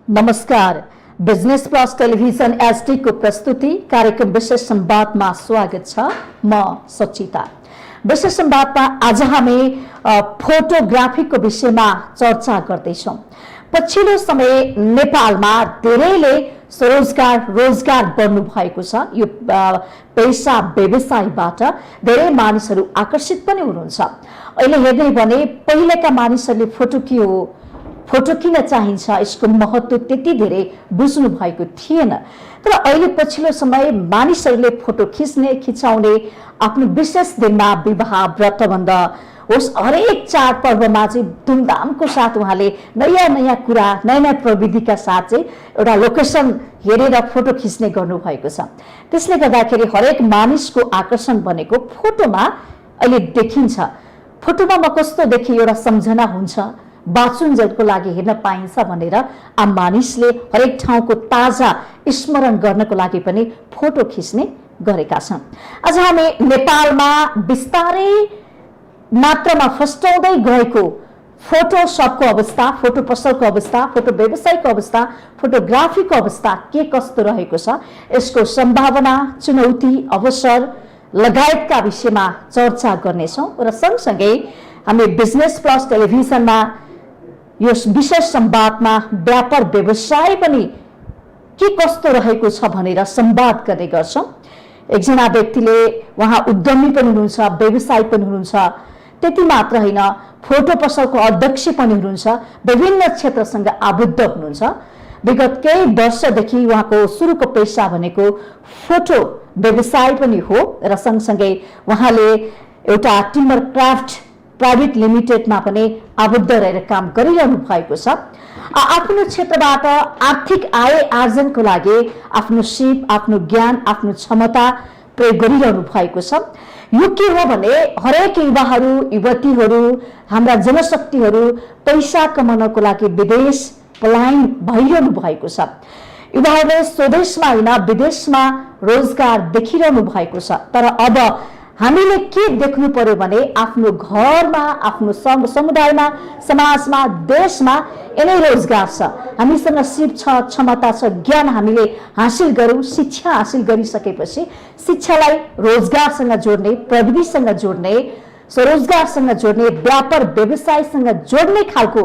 नमस्कार। Business plus television SD को प्रस्तुति कार्यक्रम विशेष संवादमा स्वागत छ। म सचिता। विशेष संवादमा आज हामी फोटोग्राफीको विषयमा चर्चा गर्दैछौं। पछिल्लो समय नेपालमा धेरैले रोजगार बन्नु भएको छ। यो पेशा व्यवसायबाट धेरै मानिसहरू आकर्षित पनि हुनुहुन्छ। अहिले हेर्दै भने पहिलेका मानिसहरूले फोटो किन चाहिन्छ यसको महत्त्व त्यति धेरै बुझ्नु भएको थिएन। तर अहिले पछिल्लो समय मानिसहरूले फोटो खिचाउने आफ्नो विशेष दिनमा विवाह व्रतबन्ध होस् हरेक चाडपर्वमा चाहिँ धुमधामको साथ उहाँले नयाँ कुरा नयाँ प्रविधिका साथ चाहिँ एउटा लोकेसन हेरेर फोटो खिच्ने गर्नुभएको छ। त्यसले गर्दाखेरि हरेक मानिसको आकर्षण भनेको फोटोमा अहिले देखिन्छ। फोटोमा म कस्तो देखि एउटा सम्झना हुन्छ, बाँचुन्जेलको लागि हेर्न पाइन्छ भनेर आम मानिसले हरेक ठाउँको ताजा स्मरण गर्नको लागि पनि फोटो खिच्ने गरेका छन्। आज हामी नेपालमा बिस्तारै मात्रामा फस्टाउँदै गएको फोटो सबको अवस्था, फोटो पसलको अवस्था, फोटो व्यवसायको अवस्था, फोटोग्राफीको अवस्था के कस्तो रहेको छ, यसको सम्भावना, चुनौती, अवसर लगायतका विषयमा चर्चा गर्नेछौँ। र सँगसँगै हामी बिजनेस प्लस टेलिभिजनमा यो विशेष संवादमा व्यापार व्यवसाय पनि के कस्तो रहेको छ भनेर संवाद गर्ने गर्छौं। एकजना व्यक्तिले उहाँ उद्यमी पनि हुनुहुन्छ, व्यवसाय पनि हुनुहुन्छ, त्यति मात्र होइन फोटो पसलको अध्यक्ष पनि हुनुहुन्छ, विभिन्न क्षेत्रसँग आबद्ध हुनुहुन्छ। विगत केही वर्षदेखि उहाँको सुरुको पेशा भनेको फोटो व्यवसाय पनि हो र सँगसँगै उहाँले एउटा टिम्बर क्राफ्ट प्राइभेट लिमिटेडमा पनि आबद्ध रहेर काम गरिरहनु भएको छ। आफ्नो क्षेत्रबाट आर्थिक आय आर्जनको लागि आफ्नो सिप, आफ्नो ज्ञान, आफ्नो क्षमता प्रयोग गरिरहनु भएको छ। यो के हो भने हरेक युवाहरू, युवतीहरू, हाम्रा जनशक्तिहरू पैसा कमाउनको लागि विदेश पलायन भइरहनु भएको छ। युवाहरूले स्वदेशमा होइन विदेशमा रोजगार देखिरहनु भएको छ। तर अब हामीले के देख्नु पर्यो भने आफ्नो घरमा, आफ्नो समुदायमा, समाजमा, देशमा यिनै रोजगार छ। हामीसँग सिप छ, क्षमता छ, ज्ञान हामीले हासिल गरौँ। शिक्षा हासिल गरिसकेपछि शिक्षालाई रोजगारसँग जोड्ने, प्रविधिसँग जोड्ने, स्वरोजगारसँग जोड्ने, व्यापार व्यवसायसँग जोड्ने खालको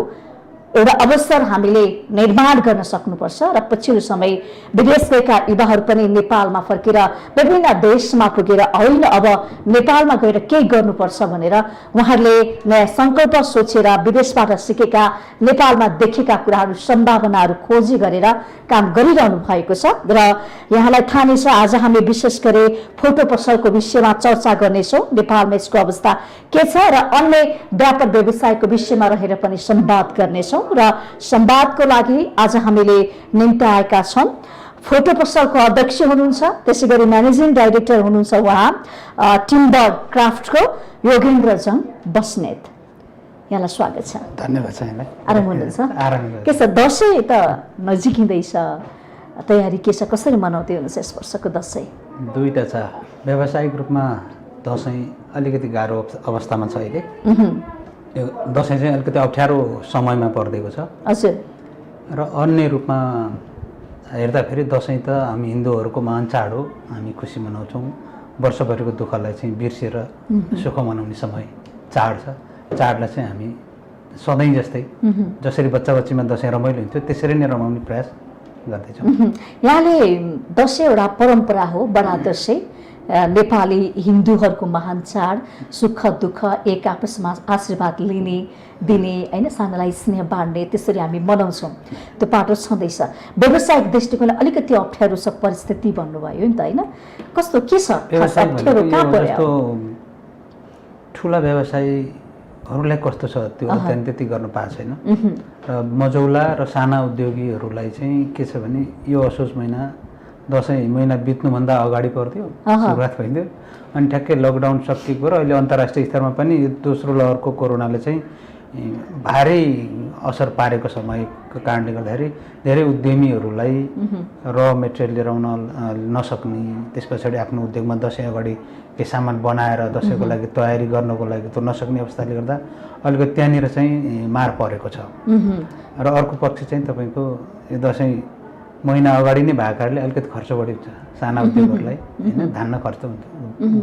एउटा अवसर हामीले निर्माण गर्न सक्नुपर्छ। र पछिल्लो समय विदेश गएका युवाहरू पनि नेपालमा फर्केर विभिन्न देशमा पुगेर होइन अब नेपालमा गएर के गर्नुपर्छ भनेर उहाँहरूले नयाँ सङ्कल्प सोचेर विदेशबाट सिकेका, नेपालमा देखेका कुराहरू, सम्भावनाहरू खोजी गरेर काम गरिरहनु भएको छ। र यहाँलाई थाहा नै छ आज हामी विशेष गरी फोटो पसलको विषयमा चर्चा गर्नेछौँ। नेपालमा यसको अवस्था के छ र अन्य व्यापार व्यवसायको विषयमा रहेर पनि संवाद गर्नेछौँ। र संवादको लागि आज हामीले निम्ति आएका छौँ फोटो पसलको अध्यक्ष हुनुहुन्छ, त्यसै गरी म्यानेजिङ डाइरेक्टर हुनुहुन्छ उहाँ टिम्बर क्राफ्टको योगेन्द्रजङ बस्नेत। यहाँलाई स्वागत छ। धन्यवाद छ। यहाँलाई आराम हुनुहुन्छ? आराम। के छ, दसैँ त नजिकिँदैछ, तयारी के छ, कसरी मनाउँदै हुनुहुन्छ यस वर्षको दसैँ? दुईटा छ। व्यावसायिक रूपमा दसैँ अलिकति गाह्रो अवस्थामा छ अहिले। यो दसैँ चाहिँ अलिकति अप्ठ्यारो समयमा पर्देको छ। हजुर। र अन्य रूपमा हेर्दाखेरि दसैँ त हामी हिन्दूहरूको महान चाड हो। हामी खुसी मनाउँछौँ। वर्षभरिको दुःखलाई चाहिँ बिर्सेर सुख मनाउने समय चाड छ। चाडलाई चाहिँ हामी सधैँ जस्तै जसरी बच्चा बच्चीमा दसैँ रमाइलो हुन्थ्यो त्यसरी नै रमाउने प्रयास गर्दैछौँ। यहाँले दसैँ एउटा परम्परा हो, बडा दसैँ नेपाली हिन्दूहरूको महान चाड, सुख दुःख एक आपसमा आशीर्वाद लिने दिने होइन, सानालाई स्नेह बाँड्ने, त्यसरी हामी मनाउँछौँ। त्यो पाटो छँदैछ। व्यावसायिक दृष्टिकोणले अलिकति अप्ठ्यारो छ परिस्थिति भन्नुभयो नि त होइन? कस्तो के छ अप्ठ्यारो, कहाँ पर्यो? ठुला व्यवसायीहरूलाई कस्तो छ त्यो अध्ययन त्यति गर्न पाएको छैन। र मझौला र साना उद्योगीहरूलाई चाहिँ के छ भने यो असोज महिना, दसैँ महिना बित्नुभन्दा अगाडि पर्थ्यो, सुरुवात भइन्थ्यो। अनि ठ्याक्कै लकडाउन सकिएको र अहिले अन्तर्राष्ट्रिय स्तरमा पनि दोस्रो लहरको कोरोनाले चाहिँ भारी असर पारेको समयको कारणले गर्दाखेरि धेरै उद्यमीहरूलाई र मेटेरियल लिएर आउन नसक्ने, त्यस पछाडि आफ्नो उद्योगमा दसैँ अगाडि केही सामान बनाएर दसैँको लागि तयारी गर्नको लागि त नसक्ने अवस्थाले गर्दा अलिकति त्यहाँनिर चाहिँ मार परेको छ। र अर्को पक्ष चाहिँ तपाईँको यो दसैँ महिना अगाडि नै भएको कारणले अलिकति खर्च बढी हुन्छ साना उद्योगहरूलाई, होइन, धान्न खर्च हुन्छ,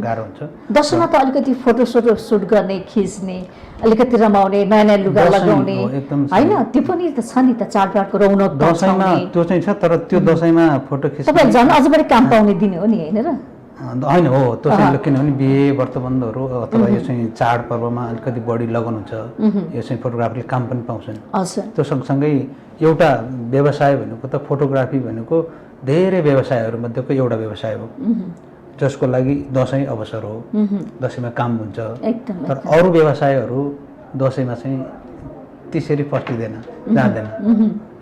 गाह्रो हुन्छ। दसैँमा त अलिकति फोटो सुट गर्ने, खिच्ने, अलिकति रमाउने, नयाँ नयाँ लुगा लगाउने, होइन, त्यो पनि त छ नि त, चाडबाडको रौनक दसैँमा त्यो चाहिँ छ। तर त्यो दसैँमा फोटो खिच्ने तपाईँ झन् अझ बढी काम पाउने दिन हो नि, होइन र? होइन हो, त्यो चाहिँ किनभने बिहे व्रतबन्धहरू अथवा यो चाहिँ चाडपर्वमा अलिकति बढी लगन हुन्छ, यो चाहिँ फोटोग्राफीले काम पनि पाउँछन्। त्यो सँगसँगै एउटा व्यवसाय भनेको त फोटोग्राफी भनेको धेरै व्यवसायहरूमध्येको एउटा व्यवसाय हो जसको लागि दसैँ अवसर हो, दसैँमा काम हुन्छ। तर अरू व्यवसायहरू दसैँमा चाहिँ त्यसरी फस्टिँदैन, जाँदैन।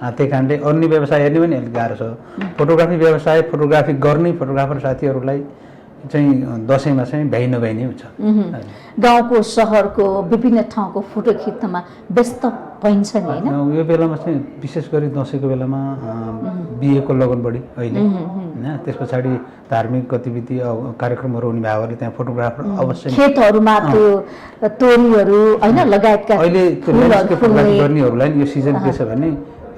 त्यही कारणले अन्य व्यवसाय हेर्ने पनि अलिक गाह्रो छ। फोटोग्राफी व्यवसाय, फोटोग्राफी गर्ने फोटोग्राफर साथीहरूलाई चाहिँ दसैँमा चाहिँ भ्याइ नभ्याइ नै हुन्छ। गाउँको सहरको विभिन्न ठाउँको फोटो खिच्नमा व्यस्त पाइन्छ नि, होइन? यो बेलामा चाहिँ विशेष गरी दसैँको बेलामा बिहेको लगन बढी अहिले, होइन, त्यस पछाडि धार्मिक गतिविधि कार्यक्रमहरू हुने भएकोले त्यहाँ फोटोग्राफर अवश्य, खेतहरूमा त्यो तोरीहरू, होइन, लगायतका अहिले त्यो ल्यान्डस्केप फोटोग्राफी गर्नेहरूलाई यो सिजन के छ भने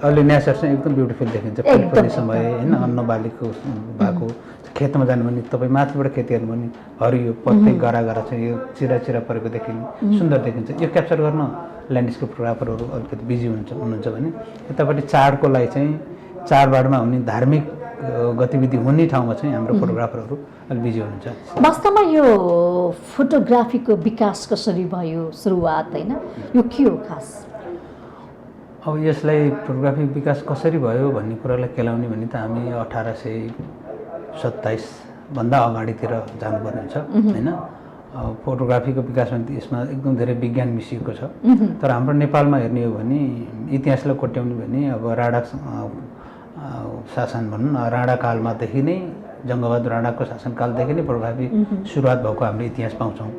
अहिले नेचर चाहिँ एकदम ब्युटिफुल देखिन्छ। फुलफुल्ने समय, होइन, अन्न बालीको भएको खेतमा जानु भने तपाईँ माथिबाट खेती हेर्नु भने हरियो प्रत्येक गरा चाहिँ यो चिरा परेको देखिने सुन्दर देखिन्छ। यो क्याप्चर गर्न ल्यान्डस्केप फोटोग्राफरहरू अलिकति बिजी हुनुहुन्छ भने यतापट्टि चाडको लागि चाहिँ चाडबाडमा हुने धार्मिक गतिविधि हुने ठाउँमा चाहिँ हाम्रो फोटोग्राफरहरू अलिक बिजी हुनुहुन्छ। वास्तवमा यो फोटोग्राफीको विकास कसरी भयो, सुरुवात, होइन, यो के हो खास? अब यसलाई फोटोग्राफी विकास कसरी भयो भन्ने कुरालाई केलाउने भने त हामी 1827 भन्दा अगाडितिर जानुपर्ने हुन्छ, होइन। फोटोग्राफीको विकासमा यसमा एकदम धेरै विज्ञान मिसिएको छ। तर हाम्रो नेपालमा हेर्ने हो भने इतिहासलाई कोट्याउने भने अब राणा शासन भनौँ न, राणा कालमादेखि नै, जङ्गबहादुर राणाको शासनकालदेखि नै फोटोग्राफी सुरुवात भएको हामीले इतिहास पाउँछौँ।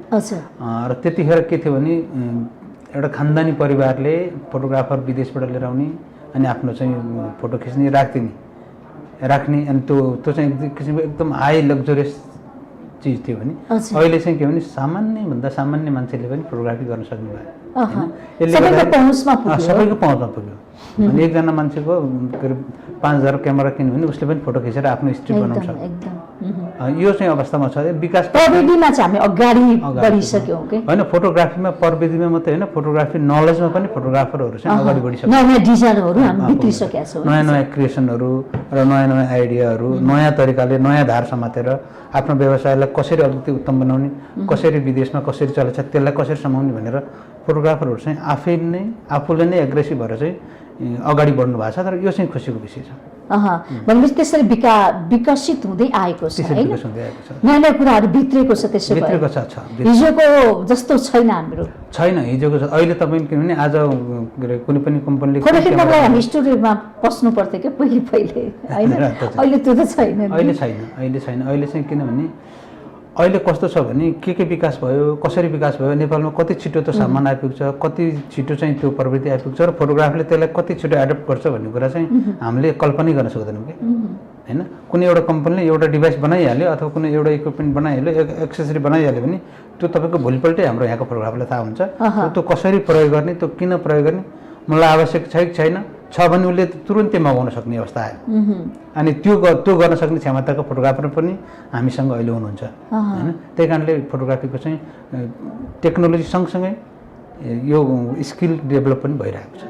र त्यतिखेर के थियो भने एउटा खानदानी परिवारले फोटोग्राफर विदेशबाट लिएर आउने अनि आफ्नो चाहिँ फोटो खिच्ने राख्ने अनि त्यो चाहिँ एक किसिमको एकदम हाई लग्जरियस चिज थियो भने अहिले चाहिँ के भने सामान्यभन्दा सामान्य मान्छेले पनि फोटोग्राफी गर्न सक्ने भयो, सबैको पहुँचमा पुग्यो। अनि एकजना मान्छेको 5,000 क्यामेरा किन्यो भने उसले पनि फोटो खिचेर आफ्नो स्ट्रिप बनाउन सक्छ। यो चाहिँ अवस्थामा छ विकास, प्रविधिमा चाहिँ हामी अगाडि बढिसक्यौँ के, होइन। फोटोग्राफीमा प्रविधिमा मात्रै होइन, फोटोग्राफी नलेजमा पनि फोटोग्राफरहरू चाहिँ अगाडि बढिसक्यो। नयाँ डिजाइनहरू हामी भित्रिसकेका छौँ, नयाँ क्रिएसनहरू र नयाँ आइडियाहरू, नयाँ तरिकाले नयाँ धार समातेर आफ्नो व्यवसायलाई कसरी अलिकति उत्तम बनाउने, कसरी विदेशमा कसरी चलेछ त्यसलाई कसरी समाउने भनेर फोटोग्राफरहरू चाहिँ आफूले नै एग्रेसिभ भएर चाहिँ अगाडि बढ्नु भएको छ। तर यो चाहिँ खुसीको विषय छ। भनेपछि त्यसरी विकसित हुँदै आएको छ, होइन? नयाँ नयाँ कुराहरू भित्रेको छ, त्यसो भित्रेको छ। हिजोको जस्तो छैन हाम्रो, छैन हिजोको छ। अहिले तपाईँ किनभने आज कुनै पनि कम्पनीले फोटो खिच्नलाई हामी स्टुडियोमा पस्नु पर्थ्यो क्या पहिले, होइन? अहिले त्यो त छैन, अहिले छैन। अहिले चाहिँ किनभने अहिले कस्तो छ भने के विकास भयो, कसरी विकास भयो, नेपालमा कति छिटो त्यो सामान आइपुग्छ, कति छिटो चाहिँ त्यो प्रविधि आइपुग्छ र फोटोग्राफीले त्यसलाई कति छिटो एडप्ट गर्छ भन्ने कुरा चाहिँ हामीले कल्पनै गर्न सक्दैनौँ कि, होइन? कुनै एउटा कम्पनीले एउटा डिभाइस बनाइहाल्यो अथवा कुनै एउटा इक्विपमेन्ट बनाइहाल्यो, एक्सेसरी बनाइहाल्यो भने त्यो तपाईँको भोलिपल्टै हाम्रो यहाँको फोटोग्राफरलाई थाहा हुन्छ त्यो कसरी प्रयोग गर्ने, त्यो किन प्रयोग गर्ने, मलाई आवश्यक छ कि छैन, छ भने उसले तुरुन्तै मगाउन सक्ने अवस्था आयो। अनि त्यो गर्न सक्ने क्षमताको फोटोग्राफर पनि हामीसँग अहिले हुनुहुन्छ, होइन? त्यही कारणले फोटोग्राफीको चाहिँ टेक्नोलोजी सँगसँगै यो स्किल डेभलप पनि भइरहेको छ।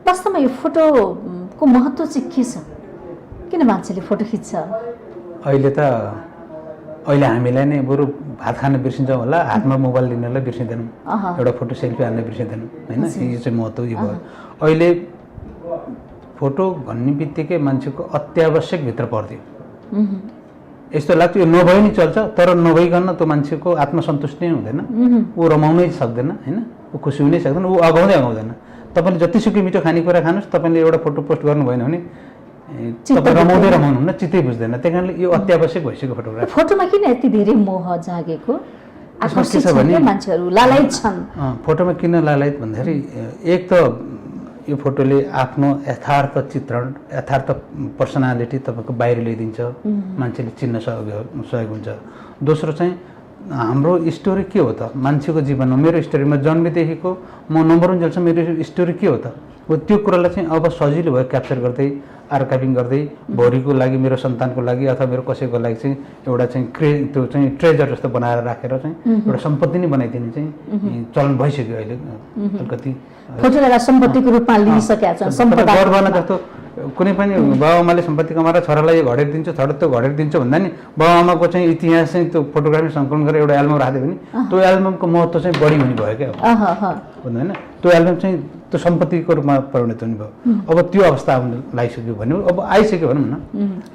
वास्तवमा यो फोटोको महत्त्व चाहिँ के छ? किन मान्छेले फोटो खिच्छ? अहिले हामीलाई नै बरु भात खान बिर्सिन्छौँ होला, हातमा मोबाइल लिनलाई बिर्सिँदैनौँ, एउटा फोटो सेल्फी हाल्न बिर्सिँदैनौँ, होइन? यो चाहिँ महत्त्व यो भयो। अहिले फोटो भन्ने बित्तिकै मान्छेको अत्यावश्यक भित्र पर्थ्यो। यस्तो लाग्थ्यो यो नभए नि चल्छ, तर नभइकन त्यो मान्छेको आत्मसन्तुष्टि नै हुँदैन, ऊ रमाउनै सक्दैन, होइन? ऊ खुसी हुनै सक्दैन, ऊ अगाउँदैन। तपाईँले जतिसुकै मिठो खानेकुरा खानुहोस्, तपाईँले एउटा फोटो पोस्ट गर्नु भएन भने तपाईँ रमाउनुहुन्न, चित्तै बुझ्दैन। त्यही कारणले यो अत्यावश्यक भइसक्यो फोटोग्राफी। फोटोमा किन यति धेरै मोह जागेको? आकर्षित छन् के मान्छेहरू लालायित छन् फोटोमा किन लालायित भन्दाखेरि एक त यो फोटोले आफ्नो यथार्थ चित्रण यथार्थ पर्सनालिटी तपाईँको बाहिर ल्याइदिन्छ मान्छेले चिन्न सहयोग हुन्छ दोस्रो चाहिँ हाम्रो स्टोरी के हो त मान्छेको जीवनमा मेरो स्टोरीमा जन्मेदेखिको म नम्बर 1 जेलसम्म मेरो स्टोरी के हो त हो त्यो कुरालाई चाहिँ अब सजिलो भयो क्याप्चर गर्दै आर्काइभिङ गर्दै भोलिको लागि मेरो सन्तानको लागि अथवा मेरो कसैको लागि चाहिँ एउटा चाहिँ त्यो चाहिँ ट्रेजर जस्तो बनाएर राखेर चाहिँ एउटा सम्पत्ति नै बनाइदिने चाहिँ चलन भइसक्यो अहिले अलिकति फोटोलाई सम्पत्तिको रूपमा लिइसकेका छन् सम्पदा गर्न जस्तो कुनै पनि बाबुआमाले सम्पत्ति कमाएर छोरालाई घडेर दिन्छ छोरा त्यो घडेर दिन्छ भन्दा नि बाबुआमाको चाहिँ इतिहास चाहिँ त्यो फोटोग्राफी सङ्कलन गरेर एउटा एल्बम राख्यो भने त्यो एल्बमको महत्त्व चाहिँ बढी हुने भयो क्या भन्दा होइन त्यो एल्बम चाहिँ त्यो सम्पत्तिको रूपमा परिणत हुने भयो अब त्यो अवस्था आउनु लागिसक्यो भन्यो अब आइसक्यो भनौँ न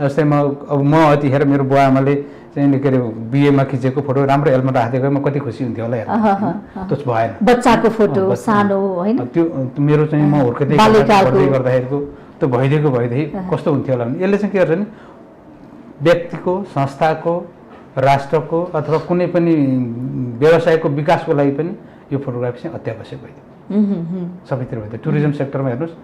जस्तै म यतिखेर मेरो बुवाआमाले चाहिँ के अरे बिहेमा खिचेको फोटो राम्रो एल्बम राखिदिएको म कति खुसी हुन्थ्यो होला त्यो भएन बच्चाको फोटो सानो होइन त्यो मेरो चाहिँ म हुर्किँदै गर्दाखेरिको त्यो भइदिएदेखि कस्तो हुन्थ्यो होला भने यसले चाहिँ के गर्छ नि व्यक्तिको संस्थाको राष्ट्रको अथवा कुनै पनि व्यवसायको विकासको लागि पनि यो फोटोग्राफी चाहिँ अत्यावश्यक भइदियो सबैतिर भइदियो टुरिज्म सेक्टरमा हेर्नुहोस्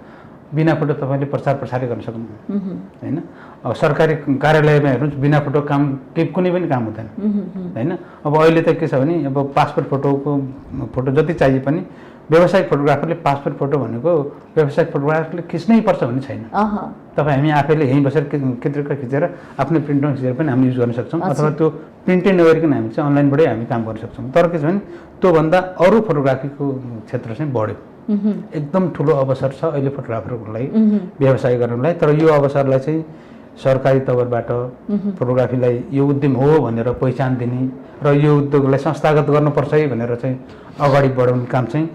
बिना फोटो तपाईँले प्रचार प्रसारै गर्न सक्नुहुन्न होइन अब सरकारी कार्यालयमा हेर्नुहोस् बिना फोटो काम केही कुनै पनि काम हुँदैन होइन अब अहिले त के छ भने अब पासपोर्ट फोटो जति चाहिए पनि व्यावसायिक फोटोग्राफरले पासपोर्ट फोटो भनेको व्यावसायिक फोटोग्राफरले खिच्नै पर्छ भन्ने छैन तपाईँ हामी आफैले यहीँ बसेर चित्र खिचेर आफ्नो प्रिन्टमा खिचेर पनि हामी युज गर्न सक्छौँ अथवा त्यो प्रिन्टै नगरिकन हामी चाहिँ अनलाइनबाटै हामी काम गर्न सक्छौँ तर के छ भने त्योभन्दा अरू फोटोग्राफीको क्षेत्र चाहिँ बढ्यो एकदम ठुलो अवसर छ अहिले फोटोग्राफरको लागि व्यवसाय गर्नलाई तर यो अवसरलाई चाहिँ सरकारी तवरबाट फोटोग्राफीलाई यो उद्यम हो भनेर पहिचान दिने र यो उद्योगलाई संस्थागत गर्नुपर्छ है भनेर चाहिँ अगाडि बढाउने काम चाहिँ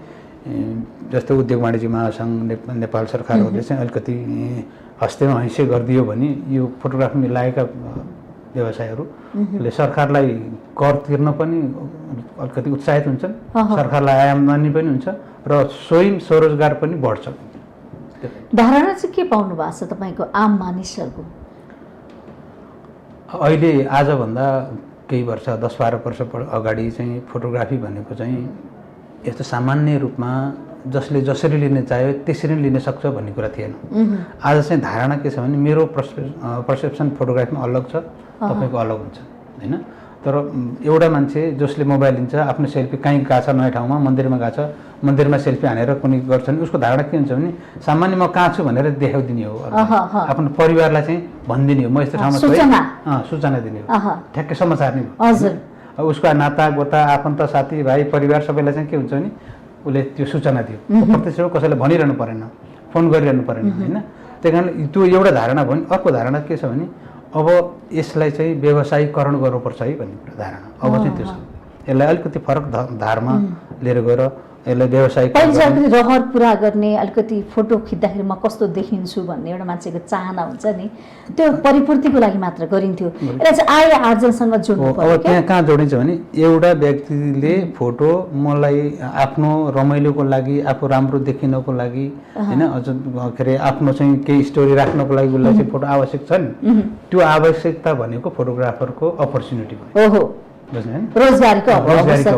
जस्तो उद्योग वाणिज्य महासङ्घ नेपाल सरकारहरूले चाहिँ अलिकति हस्तेमा हैसियत गरिदियो भने यो फोटोग्राफीमा लागेका व्यवसायहरूले सरकारलाई कर तिर्न पनि अलिकति उत्साहित हुन्छन् सरकारलाई आमदानी पनि हुन्छ र स्वयं स्वरोजगार पनि बढ्छ धारणा चाहिँ के पाउनु भएको छ तपाईँको आम मानिसहरूको अहिले आजभन्दा केही वर्ष 10-12 वर्ष अगाडि चाहिँ फोटोग्राफी भनेको चाहिँ यस्तो सामान्य रूपमा जसले जसरी लिन चाह्यो त्यसरी लिन सक्छ भन्ने कुरा थिएन आज चाहिँ धारणा के छ भने मेरो पर्सेप्सन फोटोग्राफीमा अलग छ तपाईँको अलग हुन्छ होइन तर एउटा मान्छे जसले मोबाइल लिन्छ आफ्नो सेल्फी कहीँ गएको छ नयाँ ठाउँमा मन्दिरमा गएको छ मन्दिरमा सेल्फी हानेर कुनै गर्छन् उसको धारणा के हुन्छ भने सामान्य म कहाँ छु भनेर देखाइदिने हो आफ्नो परिवारलाई चाहिँ भनिदिने हो म यस्तो ठाउँमा सूचना दिने हो ठ्याक्कै समाचार नै हो उसको नाता गोता आफन्त साथी भाइ परिवार सबैलाई चाहिँ के हुन्छ भने उसले त्यो सूचना दियो प्रत्यक्ष कसैलाई भनिरहनु परेन फोन गरिरहनु परेन होइन त्यही कारणले त्यो एउटा धारणा भयो भने अर्को धारणा के छ भने अब यसलाई चाहिँ व्यवसायीकरण गर्नुपर्छ है भन्ने कुरा धारणा अब चाहिँ त्यो छ यसलाई अलिकति फरक धारमा लिएर गएर यसलाई व्यवसायिक रहर पुरा गर्ने अलिकति फोटो खिच्दाखेरि म कस्तो देखिन्छु भन्ने एउटा मान्छेको चाहना हुन्छ नि त्यो परिपूर्तिको लागि मात्र गरिन्थ्यो यसलाई चाहिँ आय आर्जनसँग जोड्नु पर्यो अब त्यहाँ कहाँ जोडिन्छ भने एउटा व्यक्तिले फोटो मलाई आफ्नो रमाइलोको लागि आफू राम्रो देखिनको लागि होइन अझ के अरे आफ्नो चाहिँ केही स्टोरी राख्नको लागि उसलाई चाहिँ फोटो आवश्यक छ नि त्यो आवश्यकता भनेको फोटोग्राफरको अपर्च्युनिटी भयो रोजगारीको अवसर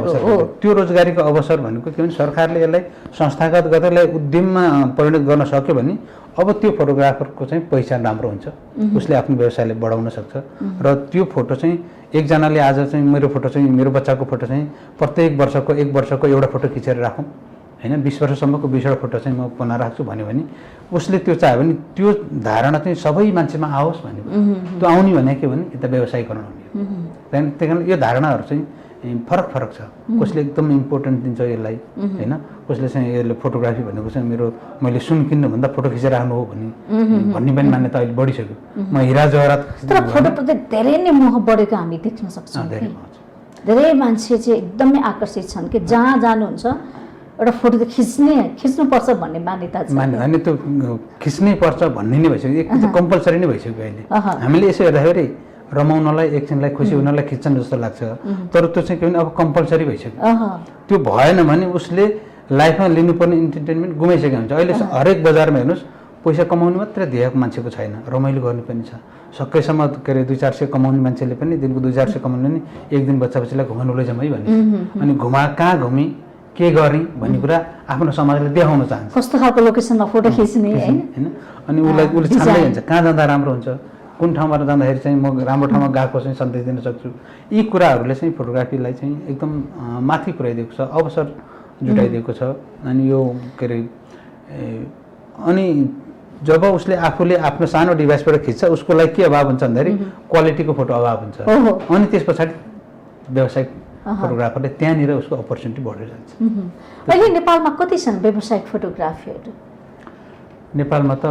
त्यो रोजगारीको अवसर भनेको के भने सरकारले यसलाई संस्थागत गरेर यसलाई उद्यममा परिणत गर्न सक्यो भने अब त्यो फोटोग्राफरको चाहिँ पहिचान राम्रो हुन्छ उसले आफ्नो व्यवसायलाई बढाउन सक्छ र त्यो फोटो चाहिँ एकजनाले आज चाहिँ मेरो फोटो चाहिँ मेरो बच्चाको फोटो चाहिँ प्रत्येक वर्षको 1 वर्षको एउटा फोटो खिचेर राखौँ होइन 20 वर्षसम्मको 20वटा फोटो चाहिँ म बनाएर राख्छु भन्यो भने उसले त्यो चाह्यो भने त्यो धारणा चाहिँ सबै मान्छेमा आओस् भनेको त्यो आउने भने के भने यता व्यवसायीकरण हुने त्यही कारण यो धारणाहरू चाहिँ फरक फरक छ कसले एकदम इम्पोर्टेन्ट दिन्छ यसलाई होइन कसले चाहिँ यसले फोटोग्राफी भनेको चाहिँ मेरो मैले सुन किन्नुभन्दा फोटो खिचेर राख्नु हो भन्ने पनि मान्यता अहिले बढिसक्यो म हिरा जवाहरात तर फोटोप्रति धेरै नै मोह बढेको हामी देख्न सक्छौँ धेरै मान्छे चाहिँ एकदमै आकर्षित छन् कि जहाँ जानुहुन्छ एउटा फोटो त खिच्नुपर्छ भन्ने मान्यता छ होइन त्यो खिच्नै पर्छ भन्ने नै भइसक्यो एक त कम्पलसरी नै भइसक्यो अहिले हामीले यसो हेर्दाखेरि रमाउनलाई एकछिनलाई खुसी हुनलाई खिच्छन् जस्तो लाग्छ तर त्यो चाहिँ के भने अब कम्पलसरी भइसक्यो त्यो भएन भने उसले लाइफमा लिनुपर्ने इन्टरटेनमेन्ट गुमाइसकेको हुन्छ अहिले हरेक बजारमा हेर्नुहोस् पैसा कमाउने मात्रै ध्येयको मान्छेको छैन, रमाइलो गर्ने पनि छ। सकेसम्म के अरे 2-400 कमाउने मान्छेले पनि दिनको 2-400 कमाउने नि एक दिन बच्चालाई घुमाउनु लैजाउँ है भन्ने। अनि कहाँ घुमी के गर्ने भन्ने कुरा आफ्नो समाजले देखाउन चाहन्छ। कस्तो खालको लोकेसनमा फोटो खिच्ने हैन, अनि उसले छान्दै हुन्छ कहाँ जाँदा राम्रो हुन्छ, कुन ठाउँमा जाँदाखेरि चाहिँ म राम्रो ठाउँमा गएको चाहिँ सन्देश दिन सक्छु। यी कुराहरूले चाहिँ फोटोग्राफीलाई चाहिँ एकदम माथि पुर्याइदिएको छ, अवसर जुटाइदिएको छ। अनि यो के अरे अनि जब उसले आफूले आफ्नो सानो डिभाइसबाट खिच्छ उसको लागि के अभाव हुन्छ भन्दाखेरि क्वालिटीको फोटो अभाव हुन्छ। अनि त्यस पछाडि व्यावसायिक फोटोग्राफरले त्यहाँनिर उसको अपर्च्युनिटी बढेर जान्छ। अहिले नेपालमा कति छन् व्यावसायिक फोटोग्राफीहरू? नेपालमा त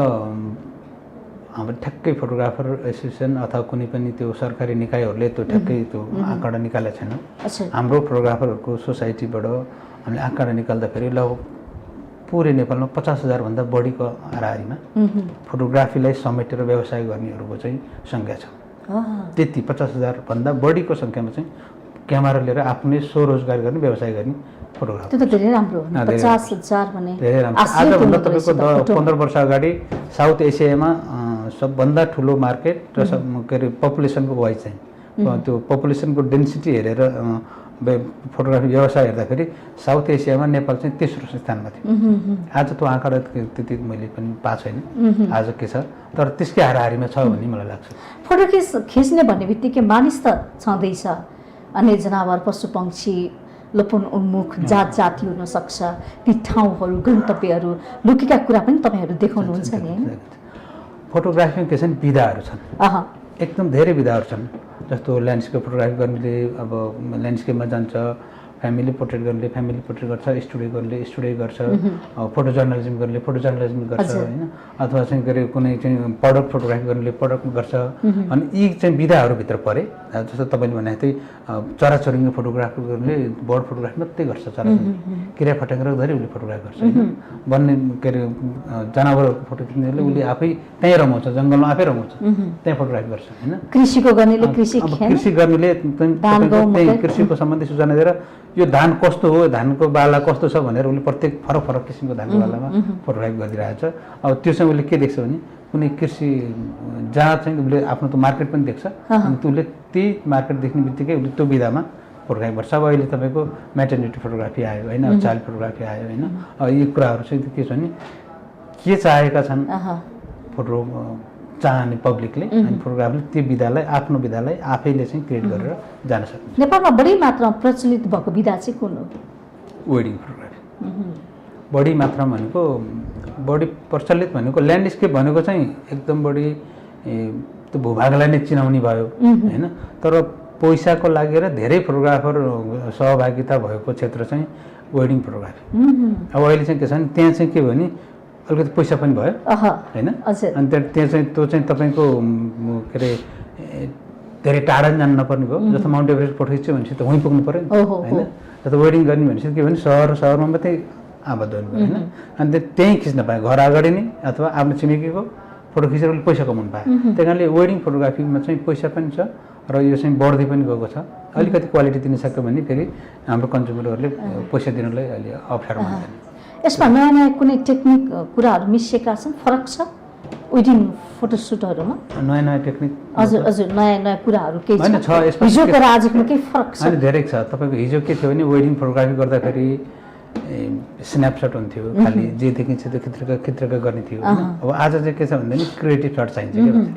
हाम्रो ठ्याक्कै फोटोग्राफर एसोसिएसन अथवा कुनै पनि त्यो सरकारी निकायहरूले त्यो ठ्याक्कै त्यो आँकडा निकालेको छैन। हाम्रो फोटोग्राफरहरूको सोसाइटीबाट हामीले आँकडा निकाल्दाखेरि लगभग पुरै नेपालमा 50,000 भन्दा बढीको हाराहारीमा फोटोग्राफीलाई समेटेर व्यवसाय गर्नेहरूको चाहिँ सङ्ख्या छ। त्यति 50,000 भन्दा बढीको सङ्ख्यामा चाहिँ क्यामेरा लिएर आफ्नै स्वरोजगार गर्ने व्यवसाय गर्ने फोटोग्राफर। त्यो त धेरै राम्रो हो। 50,000 भने धेरै राम्रो। आजभन्दा तपाईँको 15 वर्ष अगाडि साउथ एसियामा सबभन्दा ठुलो मार्केट र के अरे पपुलेसनको वाइज चाहिँ त्यो पपुलेसनको डेन्सिटी हेरेर फोटोग्राफी व्यवसाय हेर्दाखेरि साउथ एसियामा नेपाल चाहिँ तेस्रो स्थानमा थियो। आज त्यो आँकडा त्यति मैले पनि पाएको छैन आज के छ, तर त्यसकै हाराहारीमा छ भन्ने मलाई लाग्छ। फोटो खिच्ने भन्ने बित्तिकै मानिस त छँदैछ, अन्य जनावर पशु पक्षी लोपन उन्मुख जाति हुन सक्छ, ती ठाउँहरू गन्तव्यहरू लुकेका कुरा पनि तपाईँहरू देखाउनुहुन्छ नि हैन? फोटोग्राफीमा के छन् विधाहरू छन्, एकदम धेरै विधाहरू छन्। जस्तो ल्यान्डस्केप फोटोग्राफी गर्नेले अब ल्यान्डस्केपमा जान्छ, फ्यामिली पोर्ट्रेट गर्नेले फ्यामिली पोर्ट्रेट गर्छ, स्टुडियो गर्नेले स्टुडियो गर्छ, फोटो जर्नलिजम गर्नेले फोटो जर्नलिजम गर्छ होइन, अथवा चाहिँ के अरे कुनै चाहिँ प्रडक्ट फोटोग्राफी गर्नेले प्रडक्ट गर्छ। अनि यी चाहिँ विधाहरूभित्र परे जस्तो तपाईँले भने जस्तै चराचुरुङ्गी फोटोग्राफी गर्नेले बर्ड फोटोग्राफी मात्रै गर्छ, चराचुरुङ्गी किरा फट्याङ्ग्रा धेरै उसले फोटोग्राफी गर्छ होइन। वन्य के अरे जनावरहरूको फोटो खिच्नेले उसले आफै त्यहीँ रमाउँछ, जङ्गलमा आफै रमाउँछ, त्यहीँ फोटोग्राफी गर्छ होइन। कृषिको गर्नेले कृषि गर्नेले त्यही कृषिको सम्बन्धी सूचना दिएर यो धान कस्तो हो, धानको बाला कस्तो छ भनेर उसले प्रत्येक फरक फरक किसिमको धानको बालामा फोटोग्राफी गरिरहेको छ। अब त्यो चाहिँ उसले के देख्छ भने कुनै कृषि जहाँ चाहिँ उसले आफ्नो त मार्केट पनि देख्छ, अनि उसले त्यही मार्केट देख्ने बित्तिकै उसले त्यो विधामा फोटोग्राफी गर्छ। अब अहिले तपाईँको म्याटर्निटी फोटोग्राफी आयो होइन, चाइल्ड फोटोग्राफी आयो होइन। अब यी कुराहरू चाहिँ के छ भने के चाहेका छन् फोटो चाहने पब्लिकले, अनि फोटोग्राफीले त्यो विधालाई आफ्नो विधालाई आफैले चाहिँ क्रिएट गरेर जान सक्छ। नेपालमा बढी मात्रामा प्रचलित भएको विधा चाहिँ कुन हो? वेडिङ फोटोग्राफी बढी मात्रामा भनेको, बढी प्रचलित भनेको ल्यान्डस्केप भनेको चाहिँ एकदम बढी त्यो भूभागलाई नै चिनाउने भयो होइन। तर पैसाको लागि र धेरै फोटोग्राफर सहभागिता भएको क्षेत्र चाहिँ वेडिङ फोटोग्राफी। अब अहिले चाहिँ के छ भने त्यहाँ चाहिँ के भयो भने अलिकति पैसा पनि भयो होइन, अनि त्यहाँ चाहिँ त्यो चाहिँ तपाईँको के अरे धेरै टाढा जानु नपर्ने भयो। जस्तो माउन्ट एभरेस्ट फोटो खिच्यो भनेपछि त वहीँ पुग्नु पऱ्यो नि होइन। जस्तो वेडिङ गर्ने भनेपछि के भने सहरमा मात्रै आबद्ध हुनु भयो होइन। अनि त्यहीँ खिच्न पाएँ, घर अगाडि नै अथवा आफ्नो छिमेकीको फोटो खिचेर उसले पैसा कमाउनु पाएँ। त्यही कारणले वेडिङ फोटोग्राफीमा चाहिँ पैसा पनि छ र यो चाहिँ बढ्दै पनि गएको छ। अलिकति क्वालिटी दिन सक्यो भने फेरि हाम्रो कन्ज्युमरहरूले पैसा दिनलाई अलि अप्ठ्यारो मान्दैन। यसमा नयाँ नयाँ कुनै टेक्निक कुराहरू मिसिएका छन्, फरक छ वेडिङ फोटोसुटहरूमा? नयाँ नयाँ टेक्निक हजुर नयाँ नयाँ कुराहरू केही छ यसमा? हिजोको र आजको केही फरक छ? अनि धेरै छ। तपाईँको हिजो के थियो भने वेडिङ फोटोग्राफी गर्दाखेरि स्न्यापसट हुन्थ्यो, खालि जे देखिन्छ त्यो खित्रका गर्ने थियो होइन। अब आज चाहिँ के छ भन्दाखेरि क्रिएटिभ सर्ट चाहिन्छ क्या भन्छ,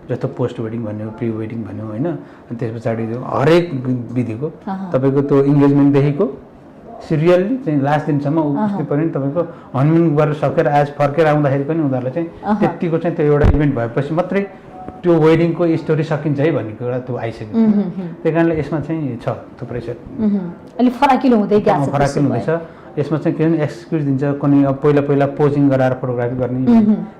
जस्तो पोस्ट वेडिङ भन्यो, प्री वेडिङ भन्यो होइन। अनि त्यस पछाडि हरेक विधिको तपाईँको त्यो इङ्गेजमेन्टदेखिको सिरियल्ली चाहिँ लास्ट दिनसम्म उपस्थित पनि तपाईँको हनिमुन गरेर सकेर आज फर्केर आउँदाखेरि पनि उनीहरूलाई चाहिँ त्यतिको चाहिँ त्यो एउटा इभेन्ट भएपछि मात्रै त्यो वेडिङको स्टोरी सकिन्छ है भन्ने कुरा त्यो आइसक्यो। त्यही कारणले यसमा चाहिँ छ थुप्रै छ, अलिक फराकिलो हुँदै गएको छ। फराकिलो हुँदैछ। यसमा चाहिँ के भने एक्सक्युज दिन्छ, कुनै अब पहिला पोजिङ गराएर फोटोग्राफी गर्ने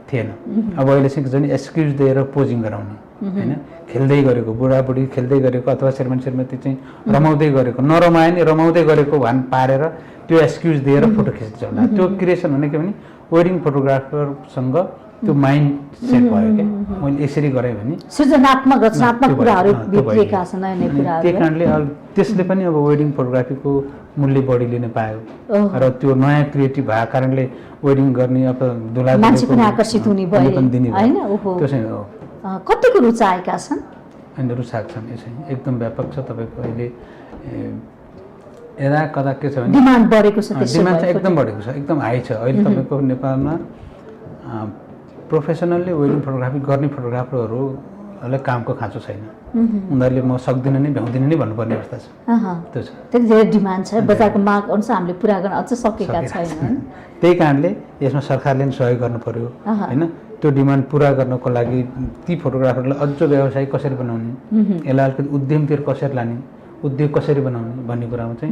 थिएन। अब अहिले चाहिँ के छ भने एक्सक्युज दिएर पोजिङ गराउने होइन, खेल्दै गरेको बुढाबुढी खेल्दै गरेको अथवा श्रीमती चाहिँ रमाउँदै गरेको, नरमाए नि रमाउँदै गरेको भान पारेर त्यो एक्सक्युज दिएर फोटो खिच्छ। त्यो क्रिएसन भनेको भने वेडिङ फोटोग्राफरसँग त्यो माइन्ड सेट भयो क्या मैले यसरी गरेँ भने सृजनात्मक रचनात्मक त्यो भयो, कुराहरू त्यो भयो। भित्रिएका छन् नयाँ नयाँ अनि कुराहरू त्यही कारणले त्यसले पनि अब वेडिङ फोटोग्राफीको मूल्य बढी लिन पायो ओहो। र त्यो नयाँ क्रिएटिभ भएको कारणले वेडिङ गर्ने अब दुला मान्छे पनि आकर्षित हुने भए होइन ओहो त्यो चाहिँ हो कतिको रुचाएका छन् अनि रुचाएको छन् यो चाहिँ एकदम व्यापक छ तपाईँको अहिले यदा कदा के छ भने डिमान्ड बढेको छ त्यसो डिमान्ड चाहिँ भए एकदम बढेको छ एकदम हाई छ अहिले तपाईँको नेपालमा प्रोफेसनल्ली वेडिङ फोटोग्राफी गर्ने फोटोग्राफरहरूलाई कामको खाँचो छैन उनीहरूले म सक्दिनँ नि भ्याउँदिनँ नि भन्नुपर्ने अवस्था छ त्यो छ त्यति धेरै डिमान्ड छ बजारको माग अनुसार हामीले पुरा गर्न अझ सकेका छैनौँ त्यही कारणले यसमा सरकारले पनि सहयोग गर्नु पर्यो होइन त्यो डिमान्ड पुरा गर्नको लागि ती फोटोग्राफरलाई अझ व्यवसाय कसरी बनाउने यसलाई अलिकति उद्यमतिर कसरी लाने उद्योग कसरी बनाउने भन्ने कुरामा चाहिँ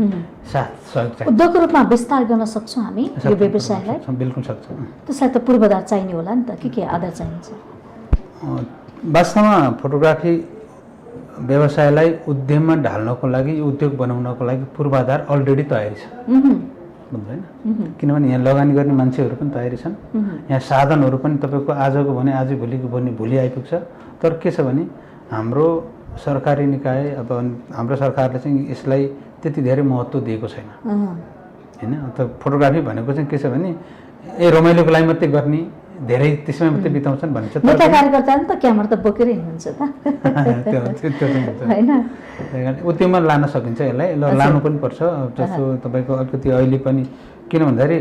साथ सहयोग चाहिन्छ उद्योगको रूपमा विस्तार गर्न सक्छौँ हामी यो व्यवसायलाई बिल्कुल सक्छ त्यसलाई त पूर्वाधार चाहिने होला नि त के आधार चाहिन्छ वास्तवमा फोटोग्राफी व्यवसायलाई उद्यममा ढाल्नको लागि उद्योग बनाउनको लागि पूर्वाधार अलरेडी तयारी छ बुझ्नु होइन किनभने यहाँ लगानी गर्ने मान्छेहरू पनि तयारी छन् यहाँ साधनहरू पनि तपाईँको आजको भने आज भोलिको भने भोलि आइपुग्छ तर के छ भने हाम्रो सरकारी निकाय अब हाम्रो सरकारले चाहिँ यसलाई त्यति धेरै महत्त्व दिएको छैन होइन त फोटोग्राफी भनेको चाहिँ के छ भने रमाइलोको लागि मात्रै गर्ने धेरै त्यसमै मात्रै बिताउँछन् भन्छ नेता कार्यकर्ताले त क्यामेरा त बोकेरै हिँड्नुहुन्छ त होइन उद्यममा लान सकिन्छ यसलाई ल लानु पनि पर्छ जस्तो तपाईँको अलिकति अहिले पनि किन भन्दाखेरि